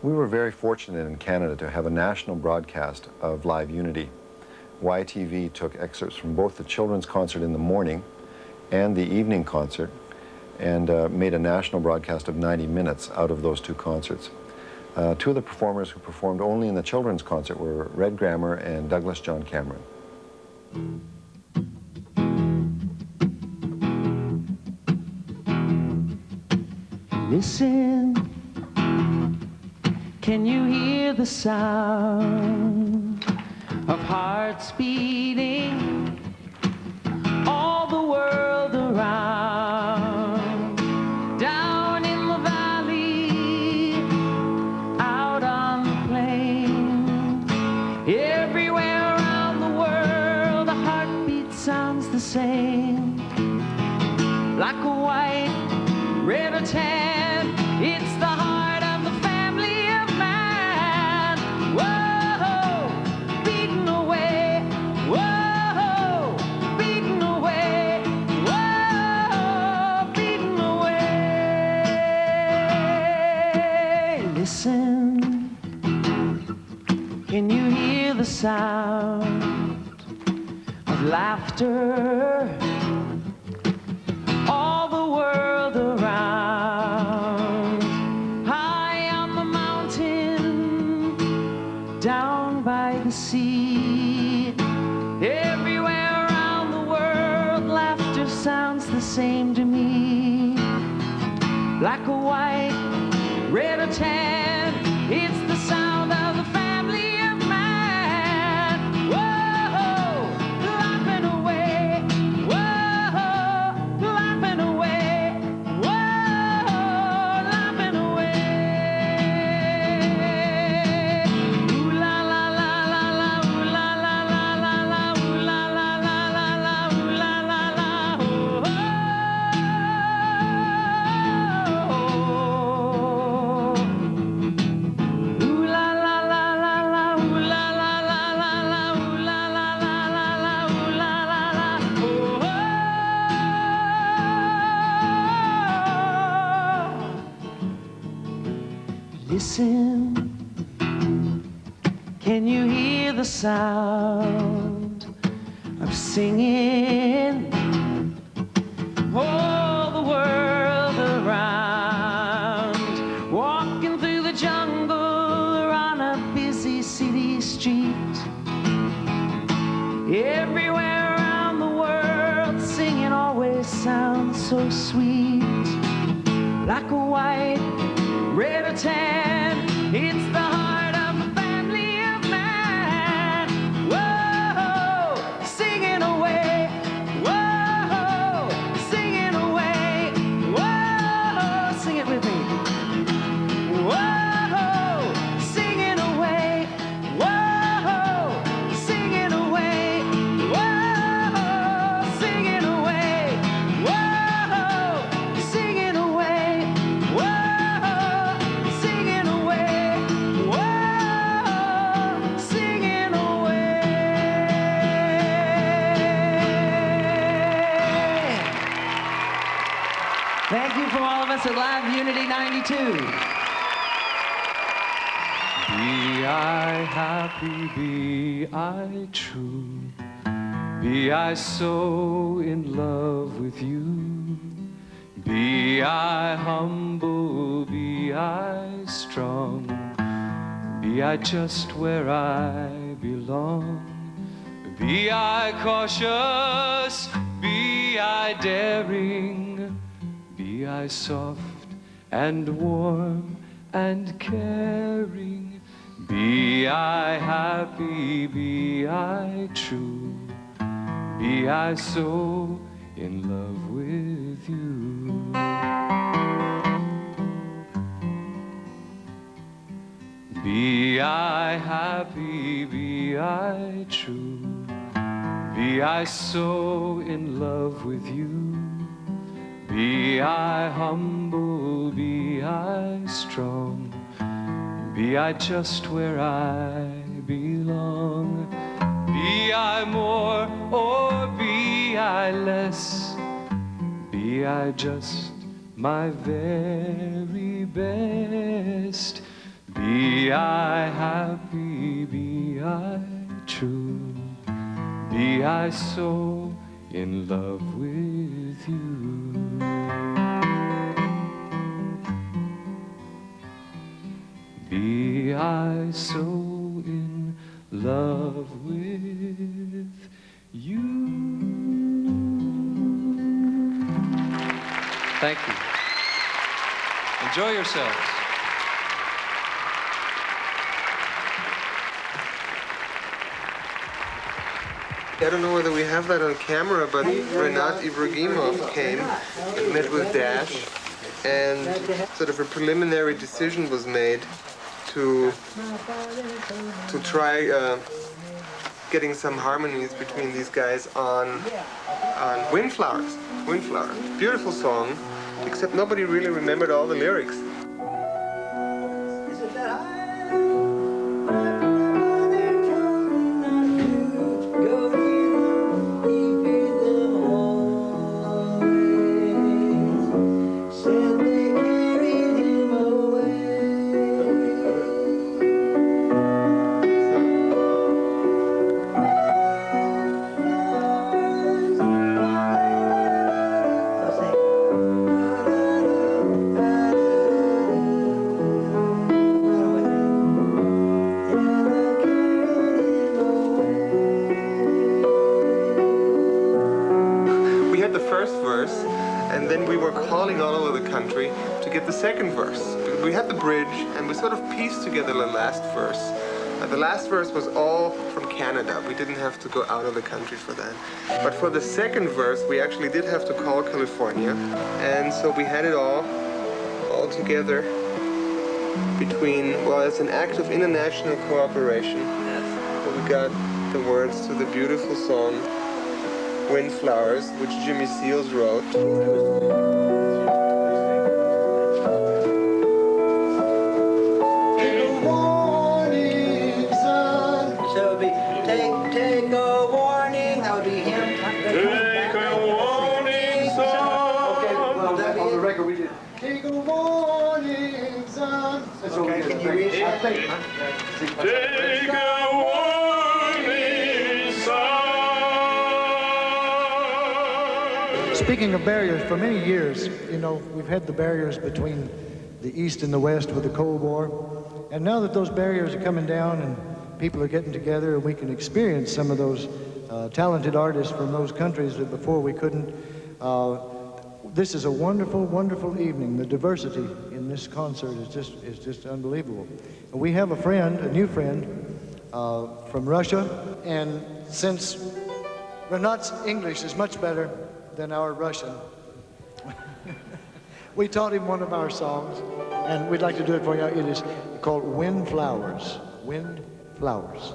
We were very fortunate in Canada to have a national broadcast of Live Unity. YTV took excerpts from both the children's concert in the morning and the evening concert and made a national broadcast of 90 minutes out of those two concerts. Two of the performers who performed only in the children's concert were Red Grammer and Douglas John Cameron. Listen, can you hear the sound of hearts beating all the world around? Down in the valley, out on the plain, everywhere around the world, the heartbeat sounds the same. Like a white, red or tan, it's the heart of the family of man. Whoa, beating away. Whoa, beating away. Whoa, beating away. Listen, can you hear the sound of laughter? All the world around, high on the mountain, down by the sea, everywhere around the world, laughter sounds the same to me. Black or white, red or tan, it's the sound of the family of man. Whoa, laughing away. Whoa. Listen, can you hear the sound of singing all the world around? Walking through the jungle or on a busy city street, everywhere around the world, singing always sounds so sweet. Like a white, red or tan, it's the heart of the family of man. Whoa, singing away. Whoa, singing away. Whoa, sing it with me. Whoa, singing away. Whoa, singing away. Whoa, singing away. Whoa, singing away. Whoa. Thank you from all of us at Live Unity 92. Be I happy, be I true, be I so in love with you, be I humble, be I strong, be I just where I belong, be I cautious, be I daring, be I soft and warm and caring, be I happy, be I true, be I so in love with you. Be I happy, be I true, be I so in love with you, be I humble, be I strong, be I just where I belong, be I more or be I less, be I just my very best, be I happy, be I true, be I so in love with you. be I so in love with you. Thank you. Enjoy yourselves. I don't know whether we have that on camera, but Renat Ibrahimov came and met with Dash, and sort of a preliminary decision was made to try getting some harmonies between these guys on Windflowers. Windflower. Beautiful song, except nobody really remembered all the lyrics. And then we were calling all over the country to get the second verse. We had the bridge, and we sort of pieced together the last verse. The last verse was all from Canada. We didn't have to go out of the country for that. But for the second verse, we actually did have to call California. And so we had it all together between, well, it's an act of international cooperation. We got the words to the beautiful song Windflowers, which Jimmy Seals wrote. Take a warning. That would be him. Take a warning, son. Okay, well, on the record we did. Take a warning, son. Okay, can you read it? Take a warning, son. Speaking of barriers, for many years, you know, we've had the barriers between the East and the West with the Cold War. And now that those barriers are coming down and people are getting together and we can experience some of those talented artists from those countries that before we couldn't. This is a wonderful, wonderful evening. The diversity in this concert is just unbelievable. We have a friend, a new friend from Russia, and since Renat's English is much better than our Russian, we taught him one of our songs, and we'd like to do it for you. It is called Windflowers. Windflowers.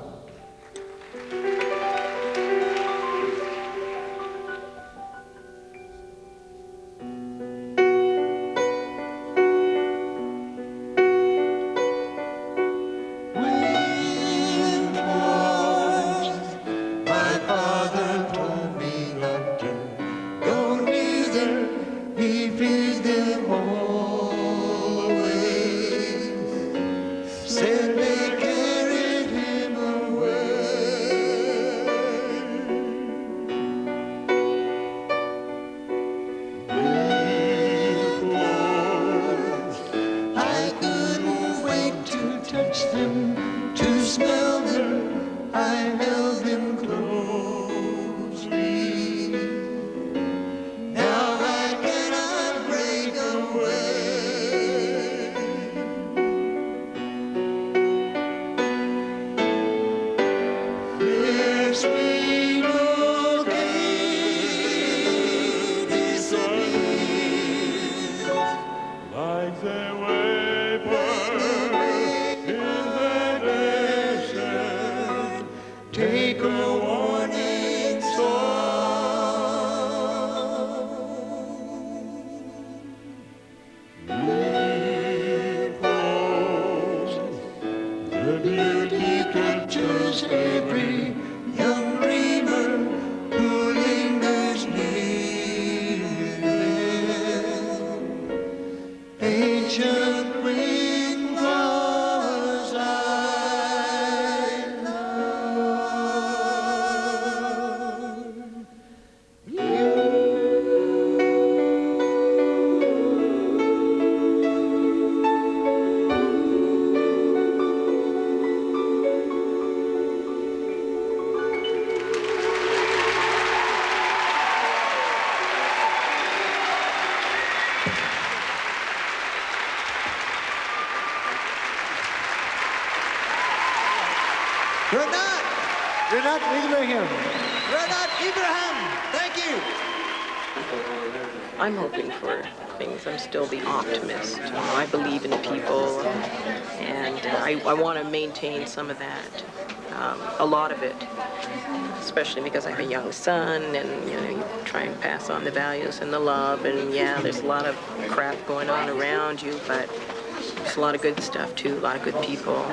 Renat Ibrahim. Renat Ibrahim, thank you. I'm hoping for things. I'm still the optimist. I believe in people, and I want to maintain some of that, a lot of it, especially because I have a young son, and you try and pass on the values and the love, and yeah, there's a lot of crap going on around you, but there's a lot of good stuff too, a lot of good people.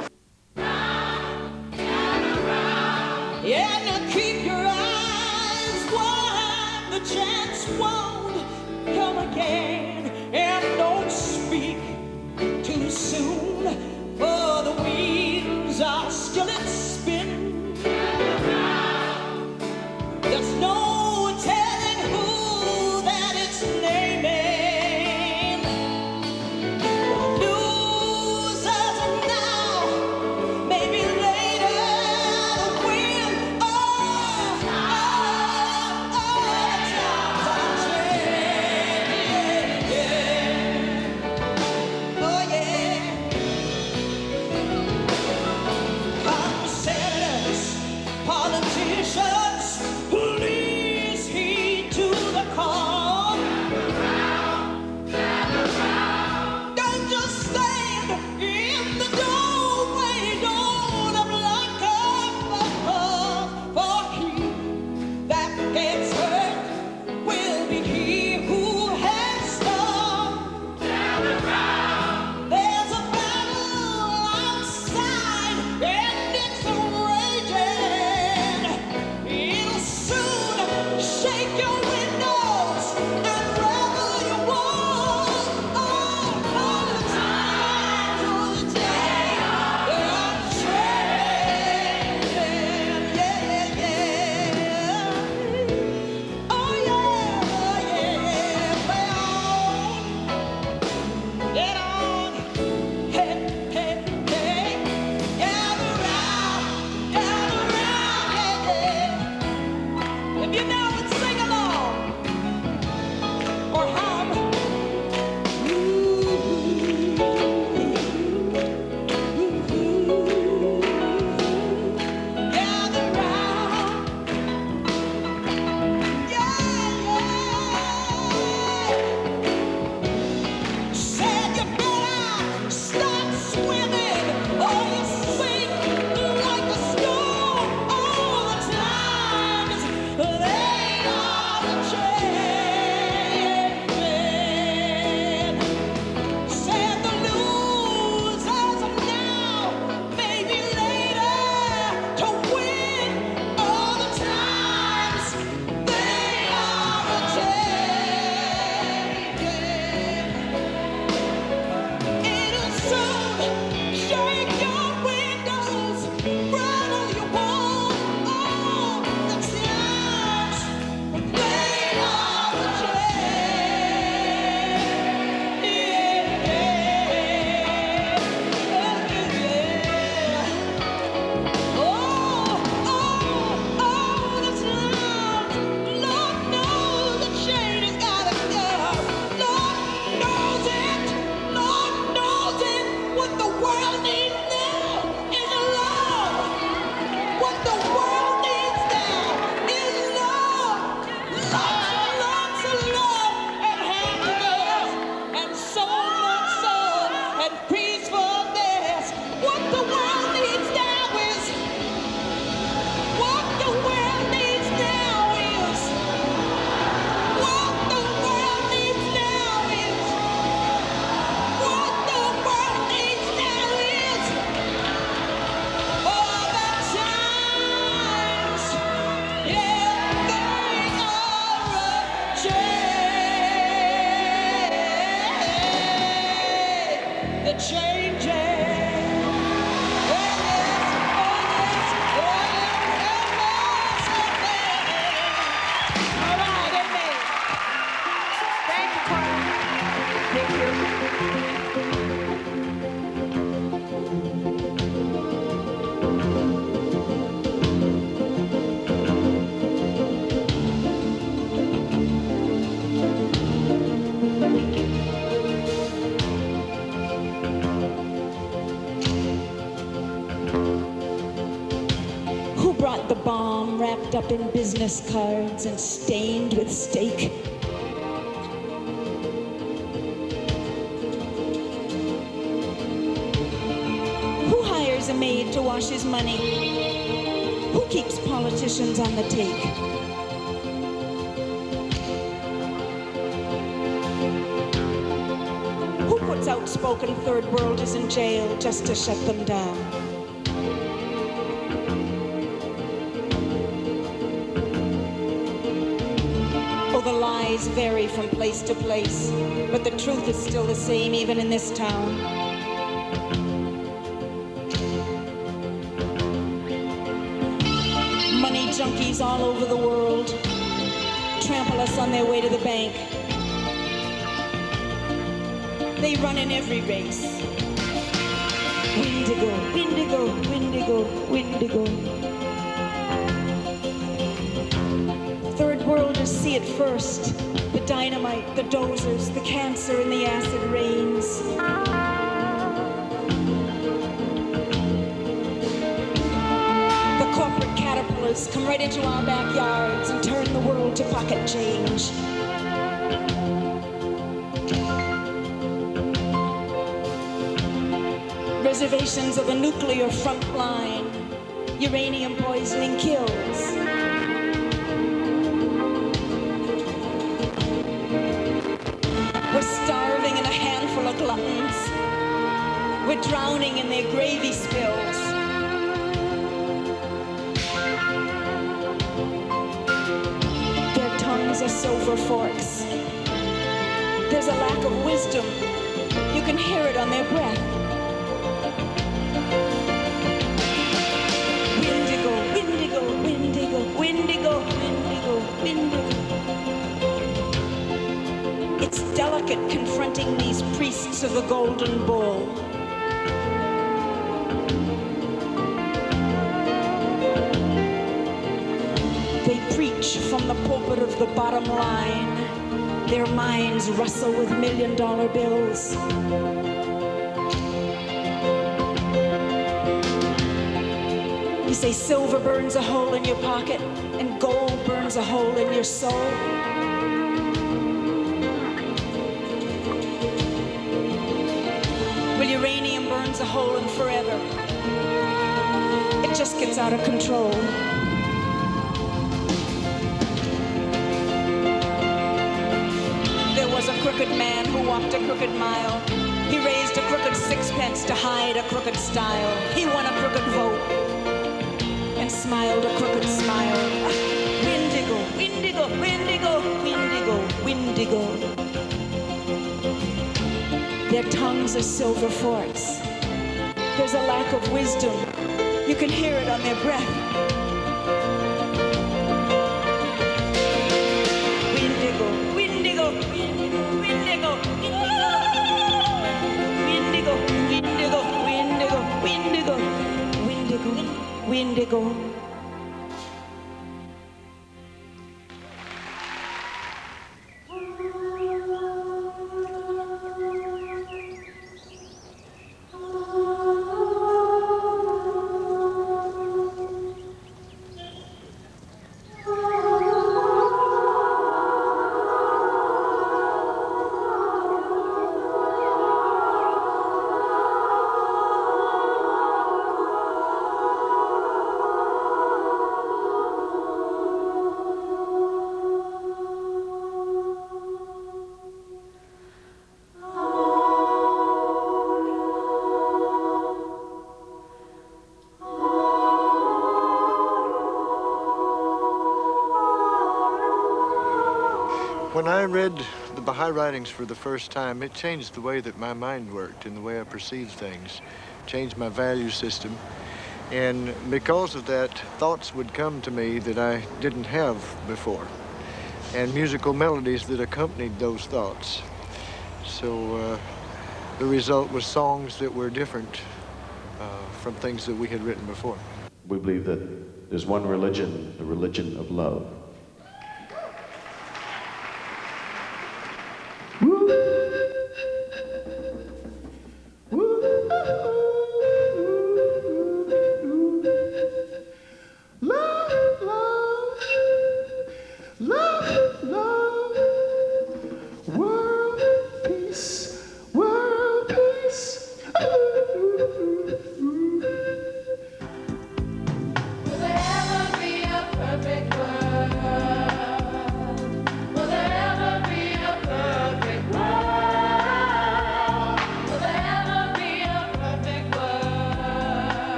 Yeah, now keep your eyes wide, the chance won't come again, and don't speak too soon, for the wheels are still in spin. There's no telling who that it's naming. Losers now, maybe later win. Oh, yeah. I'm saying the bomb wrapped up in business cards and stained with steak. Who hires a maid to wash his money? Who keeps politicians on the take? Who puts outspoken third worlders in jail just to shut them down? Oh, the lies vary from place to place, but the truth is still the same even in this town. Money junkies all over the world trample us on their way to the bank. They run in every race. Windigo, Windigo, Windigo, Windigo. Third worlders see it first. The dynamite, the dozers, the cancer and the acid rains. The corporate caterpillars come right into our backyards and turn the world to pocket change. Reservations of a nuclear front line. Uranium poisoning kills. We're starving in a handful of gluttons. We're drowning in their gravy spills. Their tongues are silver forks. There's a lack of wisdom. You can hear it on their breath. Windigo, Windigo, Windigo, Windigo, Windigo, Windigo. It's delicate confronting these priests of the golden bull. They preach from the pulpit of the bottom line. Their minds rustle with million-dollar bills. You say silver burns a hole in your pocket and gold burns a hole in your soul. Well, uranium burns a hole in forever. It just gets out of control. There was a crooked man who walked a crooked mile. He raised a crooked sixpence to hide a crooked style. He won a crooked vote and smiled a crooked smile. Windigo, Windigo, Windigo, Windigo, Windigo. Their tongues are silver forks. There's a lack of wisdom. You can hear it on their breath. Windigo, Windigo, Windigo, Windigo, Windigo, Windigo, Windigo, Windigo, Windigo. When I read the Baha'i writings for the first time, it changed the way that my mind worked and the way I perceived things, changed my value system. And because of that, thoughts would come to me that I didn't have before, and musical melodies that accompanied those thoughts. So the result was songs that were different from things that we had written before. We believe that there's one religion, the religion of love. Love.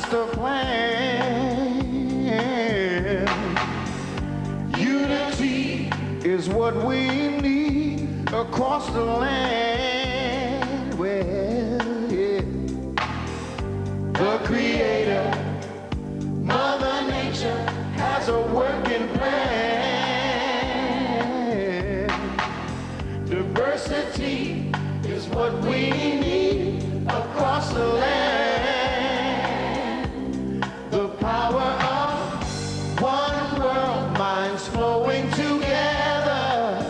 master plan. Unity is what we need across the land. Well, yeah. The Creator, Mother Nature, has a working plan. Diversity is what we need across the land. The power of one world, minds flowing together,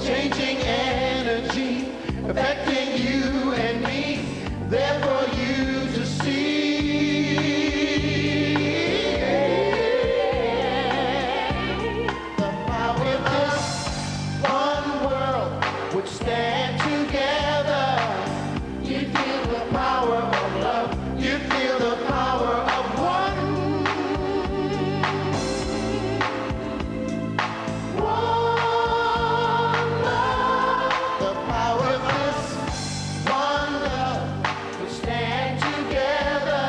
changing energy, affecting you and me, there for you to see. The power of one world would stand together. You feel the power of love. You feel the power of one. One love. The power of this one love would stand together.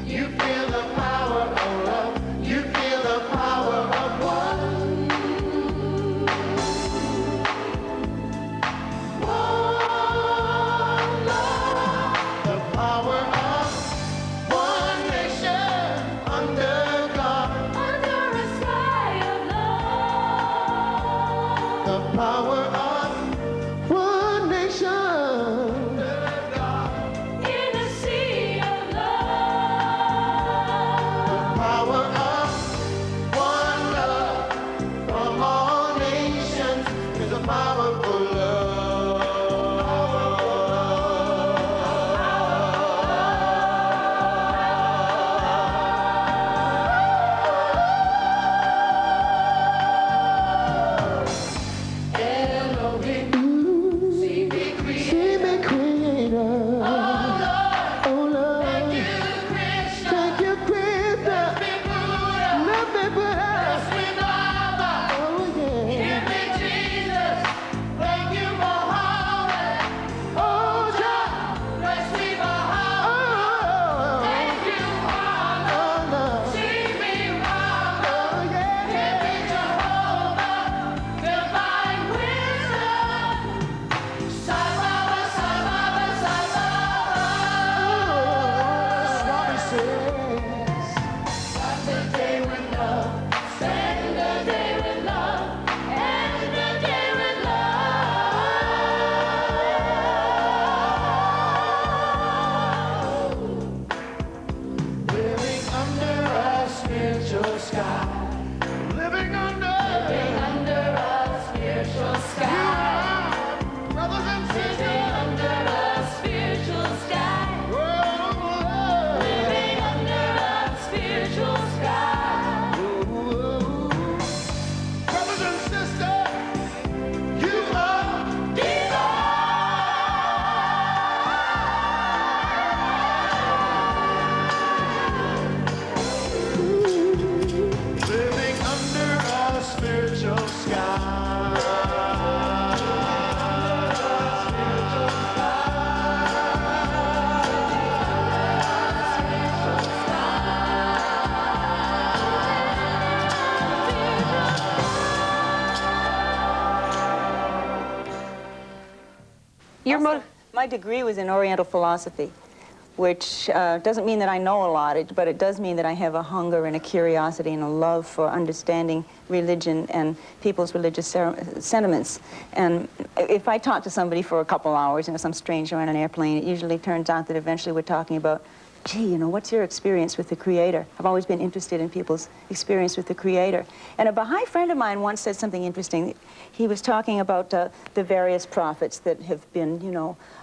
You feel the power of love. You feel the power of one. The power of one nation under God, under a sky of love. The power of one nation under God, in a sea of love. The power of one love from all nations is a powerful love. My degree was in Oriental philosophy, which doesn't mean that I know a lot, but it does mean that I have a hunger and a curiosity and a love for understanding religion and people's religious sentiments. And if I talk to somebody for a couple hours, some stranger on an airplane, it usually turns out that eventually we're talking about, gee, what's your experience with the Creator? I've always been interested in people's experience with the Creator. And a Baha'i friend of mine once said something interesting. He was talking about the various prophets that have been,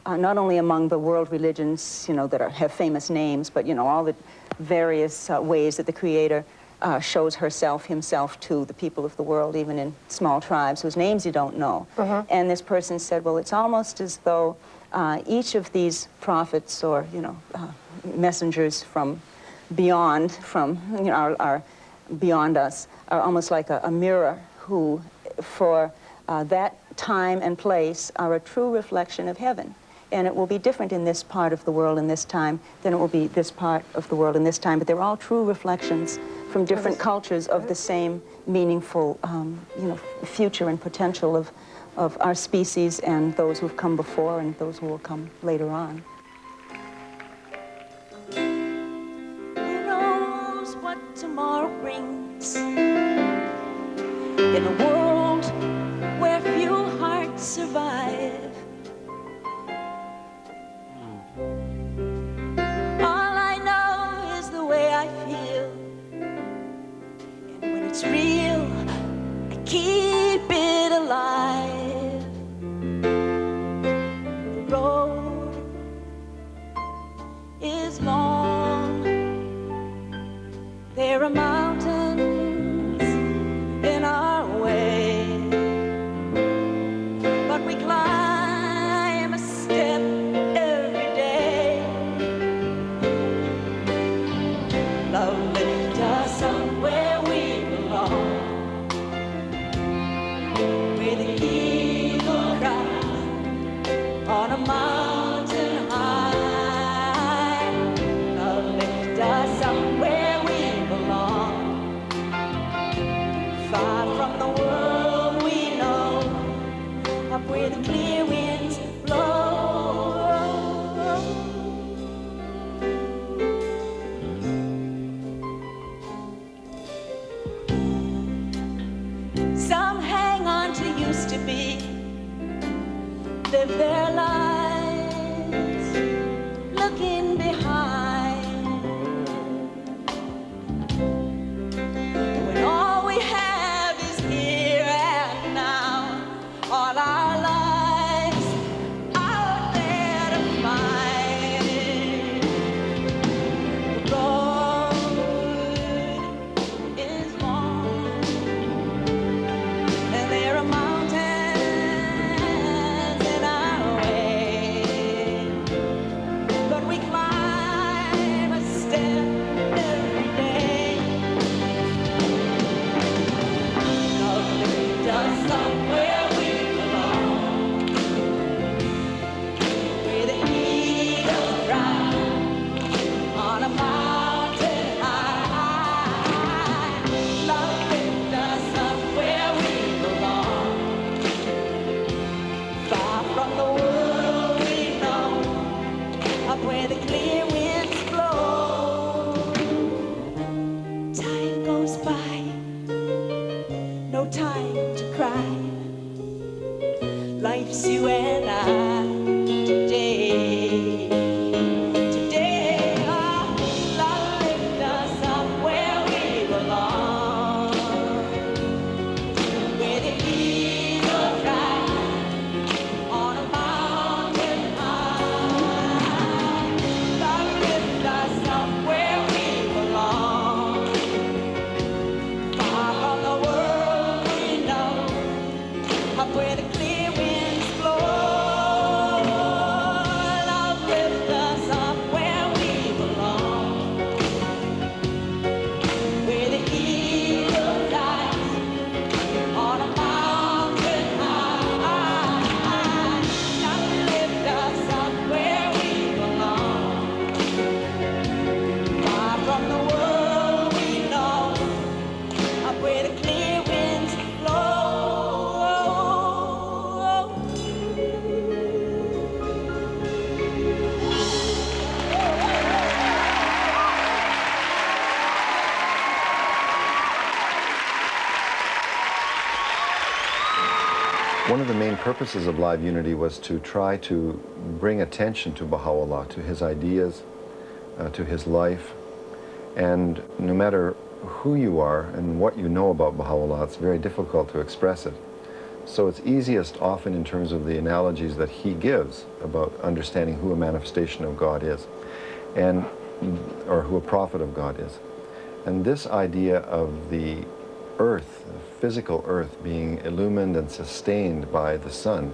not only among the world religions, that have famous names, but, all the various ways that the Creator shows himself to the people of the world, even in small tribes whose names you don't know. And this person said, well, it's almost as though each of these prophets or, messengers from beyond, are beyond us, are almost like a mirror who, for that time and place, are a true reflection of heaven. And it will be different in this part of the world in this time than it will be this part of the world in this time. But they're all true reflections from different cultures of the same meaningful, future and potential of our species and those who've come before and those who will come later on. Who knows what tomorrow brings in a world where few hearts survive? All I know is the way I feel, and when it's real, I keep it alive. The road is long. There are mountains in our way, but we climb a step every day. Love lift us somewhere we belong, where the eagle cries on a mountain high. Love lift us somewhere we belong, far from the world we know, up where the clear winds blow. Some hang on to used to be, live their lives looking behind, when all we have is here and now, all our lives out there to find. The road is long, and there are mountains in our way, but we climb a step every day. Love lift us somewhere we belong, where the eagles rise on a mountain high. Love lift us somewhere we belong, far from the world we know, up where the clear winds blow. Time goes by, no time to cry. Life's you and I today. Today, love lift us somewhere we belong, where the eagle flies on a mountain high. Love lift us somewhere we belong, far from the world we know, up where the clear winds blow. Love lift us up where we belong, where the eagle flies on a mountain high. Love lift us up where we belong, far from the world we know, up where the clear winds blow. One of the main purposes of Live Unity was to try to bring attention to Baha'u'llah, to his ideas, to his life. And no matter who you are and what you know about Baha'u'llah, it's very difficult to express it. So it's easiest often in terms of the analogies that he gives about understanding who a manifestation of God is, and or who a prophet of God is. And this idea of the earth, the physical earth, being illumined and sustained by the sun,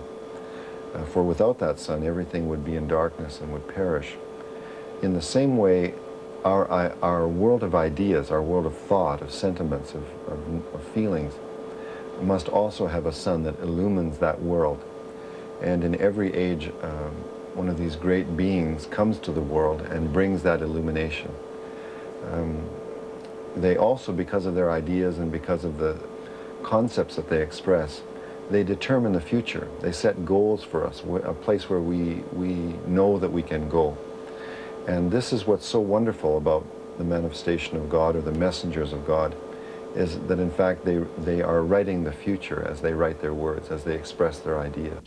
for without that sun everything would be in darkness and would perish. In the same way, our world of ideas, our world of thought, of sentiments, of feelings, must also have a sun that illumines that world. And in every age, one of these great beings comes to the world and brings that illumination. They also, because of their ideas and because of the concepts that they express, they determine the future. They set goals for us, a place where we know that we can go. And this is what's so wonderful about the manifestation of God, or the messengers of God, is that in fact they are writing the future as they write their words, as they express their ideas.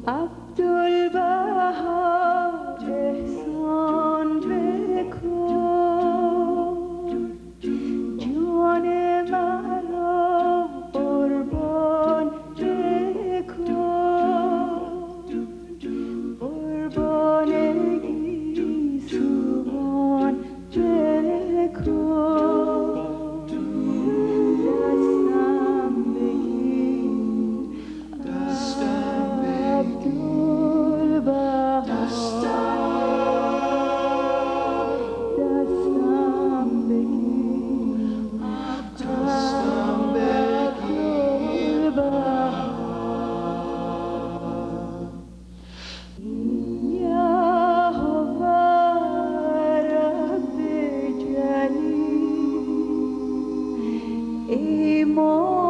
Abdu'l-Baha ehsan bekun, jane mara qurban bekun, qurbanegi subhan bekun, dastam begir, Abdu'l-Baha, dastam begir, Abdu'l-Baha, Ya Hava Rabbi Jalil, imanjiye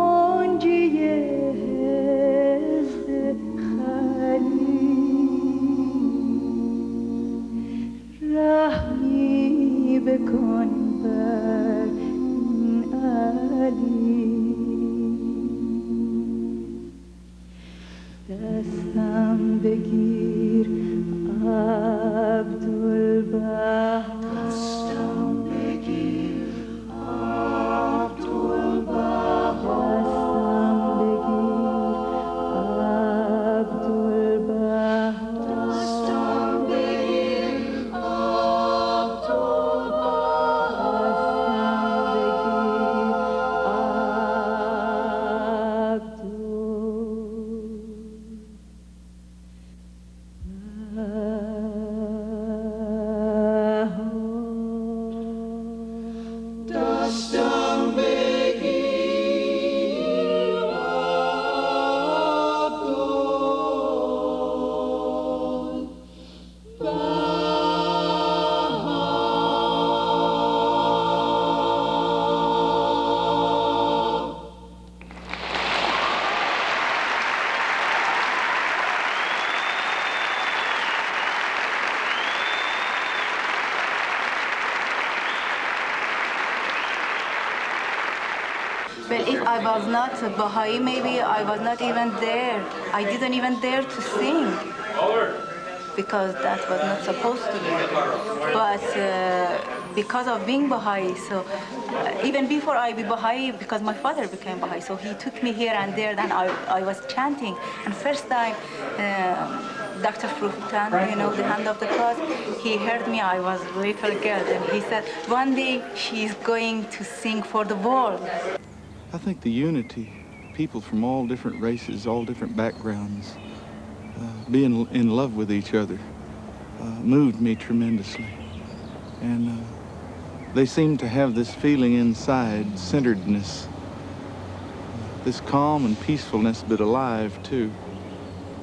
rahmi bekon bar Ali, dastam begir, Abdu'l-Baha, dastam begir, Abdu'l-Baha, dastam begir, dastam begir, But if I was not a Baha'i, maybe I was not even there. I didn't even dare to sing because that was not supposed to be. But because of being Baha'i, so even before I be Baha'i, because my father became Baha'i, so he took me here and there. Then I was chanting, and first time Dr. Fruhtan, you know, the hand of the cross, he heard me. I was a little girl, and he said, one day she's going to sing for the world. I think the unity, people from all different races, all different backgrounds, being in love with each other, moved me tremendously. And they seem to have this feeling inside, centeredness, this calm and peacefulness, but alive too.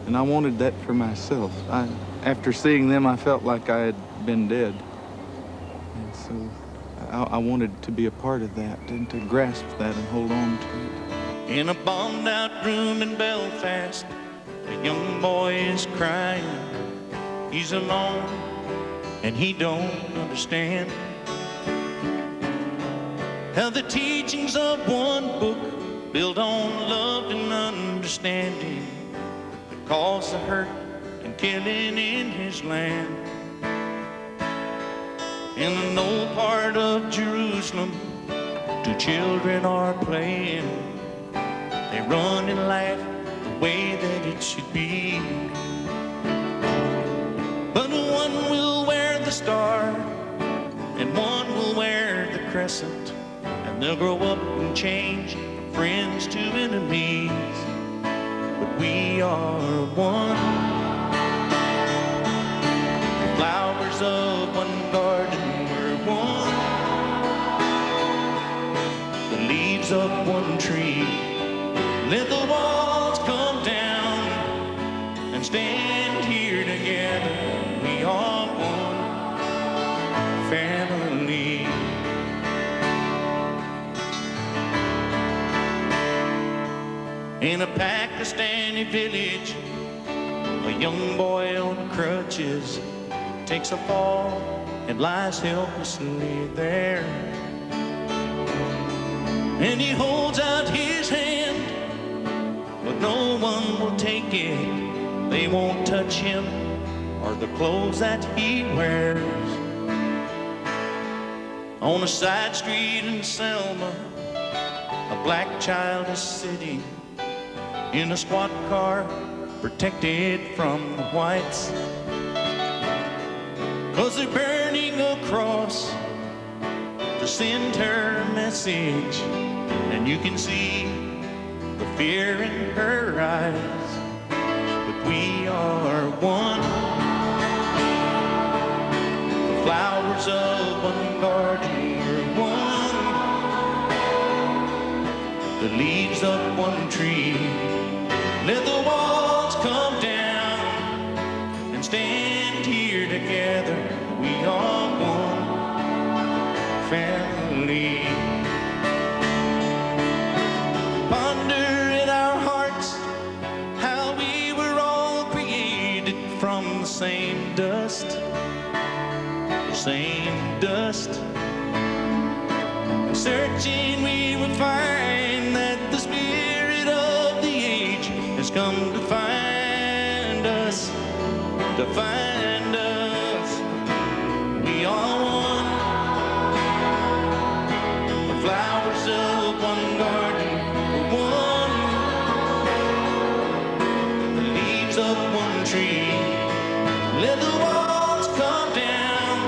And I wanted that for myself. After seeing them, I felt like I had been dead. And so I wanted to be a part of that and to grasp that and hold on to it. In a bombed out room in Belfast, a young boy is crying. He's alone and he don't understand how the teachings of one book build on love and understanding that cause the hurt and killing in his land. In an old part of Jerusalem, two children are playing. They run and laugh the way that it should be. But one will wear the star, and one will wear the crescent, and they'll grow up and change from friends to enemies. But we are one. The flowers of one garden were one. The leaves of one tree. Let the walls come down. In a Pakistani village, a young boy on crutches takes a fall and lies helplessly there. And he holds out his hand, but no one will take it. They won't touch him or the clothes that he wears. On a side street in Selma, a black child is sitting in a squad car, protected from the whites. 'Cause they're burning a cross to send her a message, and you can see the fear in her eyes. But we are one. The flowers of one garden are one. The leaves of one tree. Let the walls come down and stand here together. We are one family. Ponder in our hearts how we were all created from the same dust. The same dust. Searching we would find that the spirit of the age has come to find us, to find us. We are one. The flowers of one garden are one. The leaves of one tree. Let the walls come down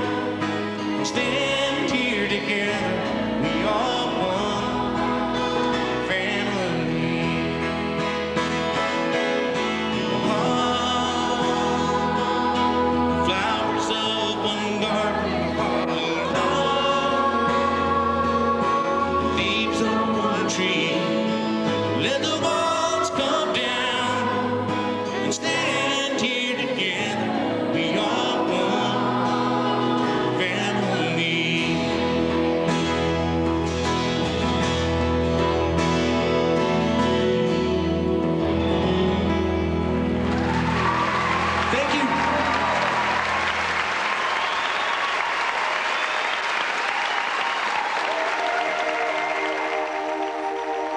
and stand here together. We are one family. Flowers of one garden, leaves of one tree. Let the walls come down and stand here together. We are one family. Thank you.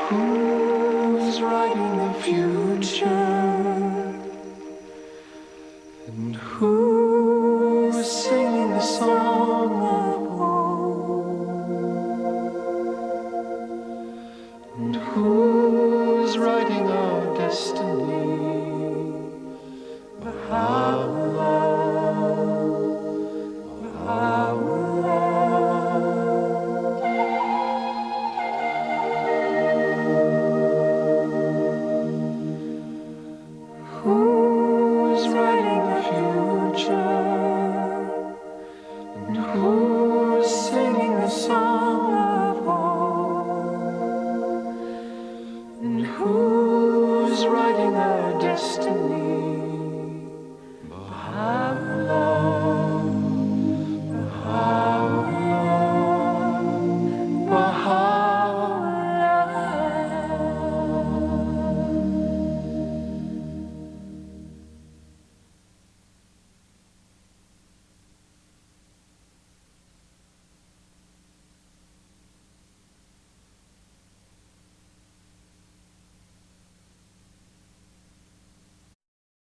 Who's writing the future? And who's singing the song of home? And who's writing our destiny?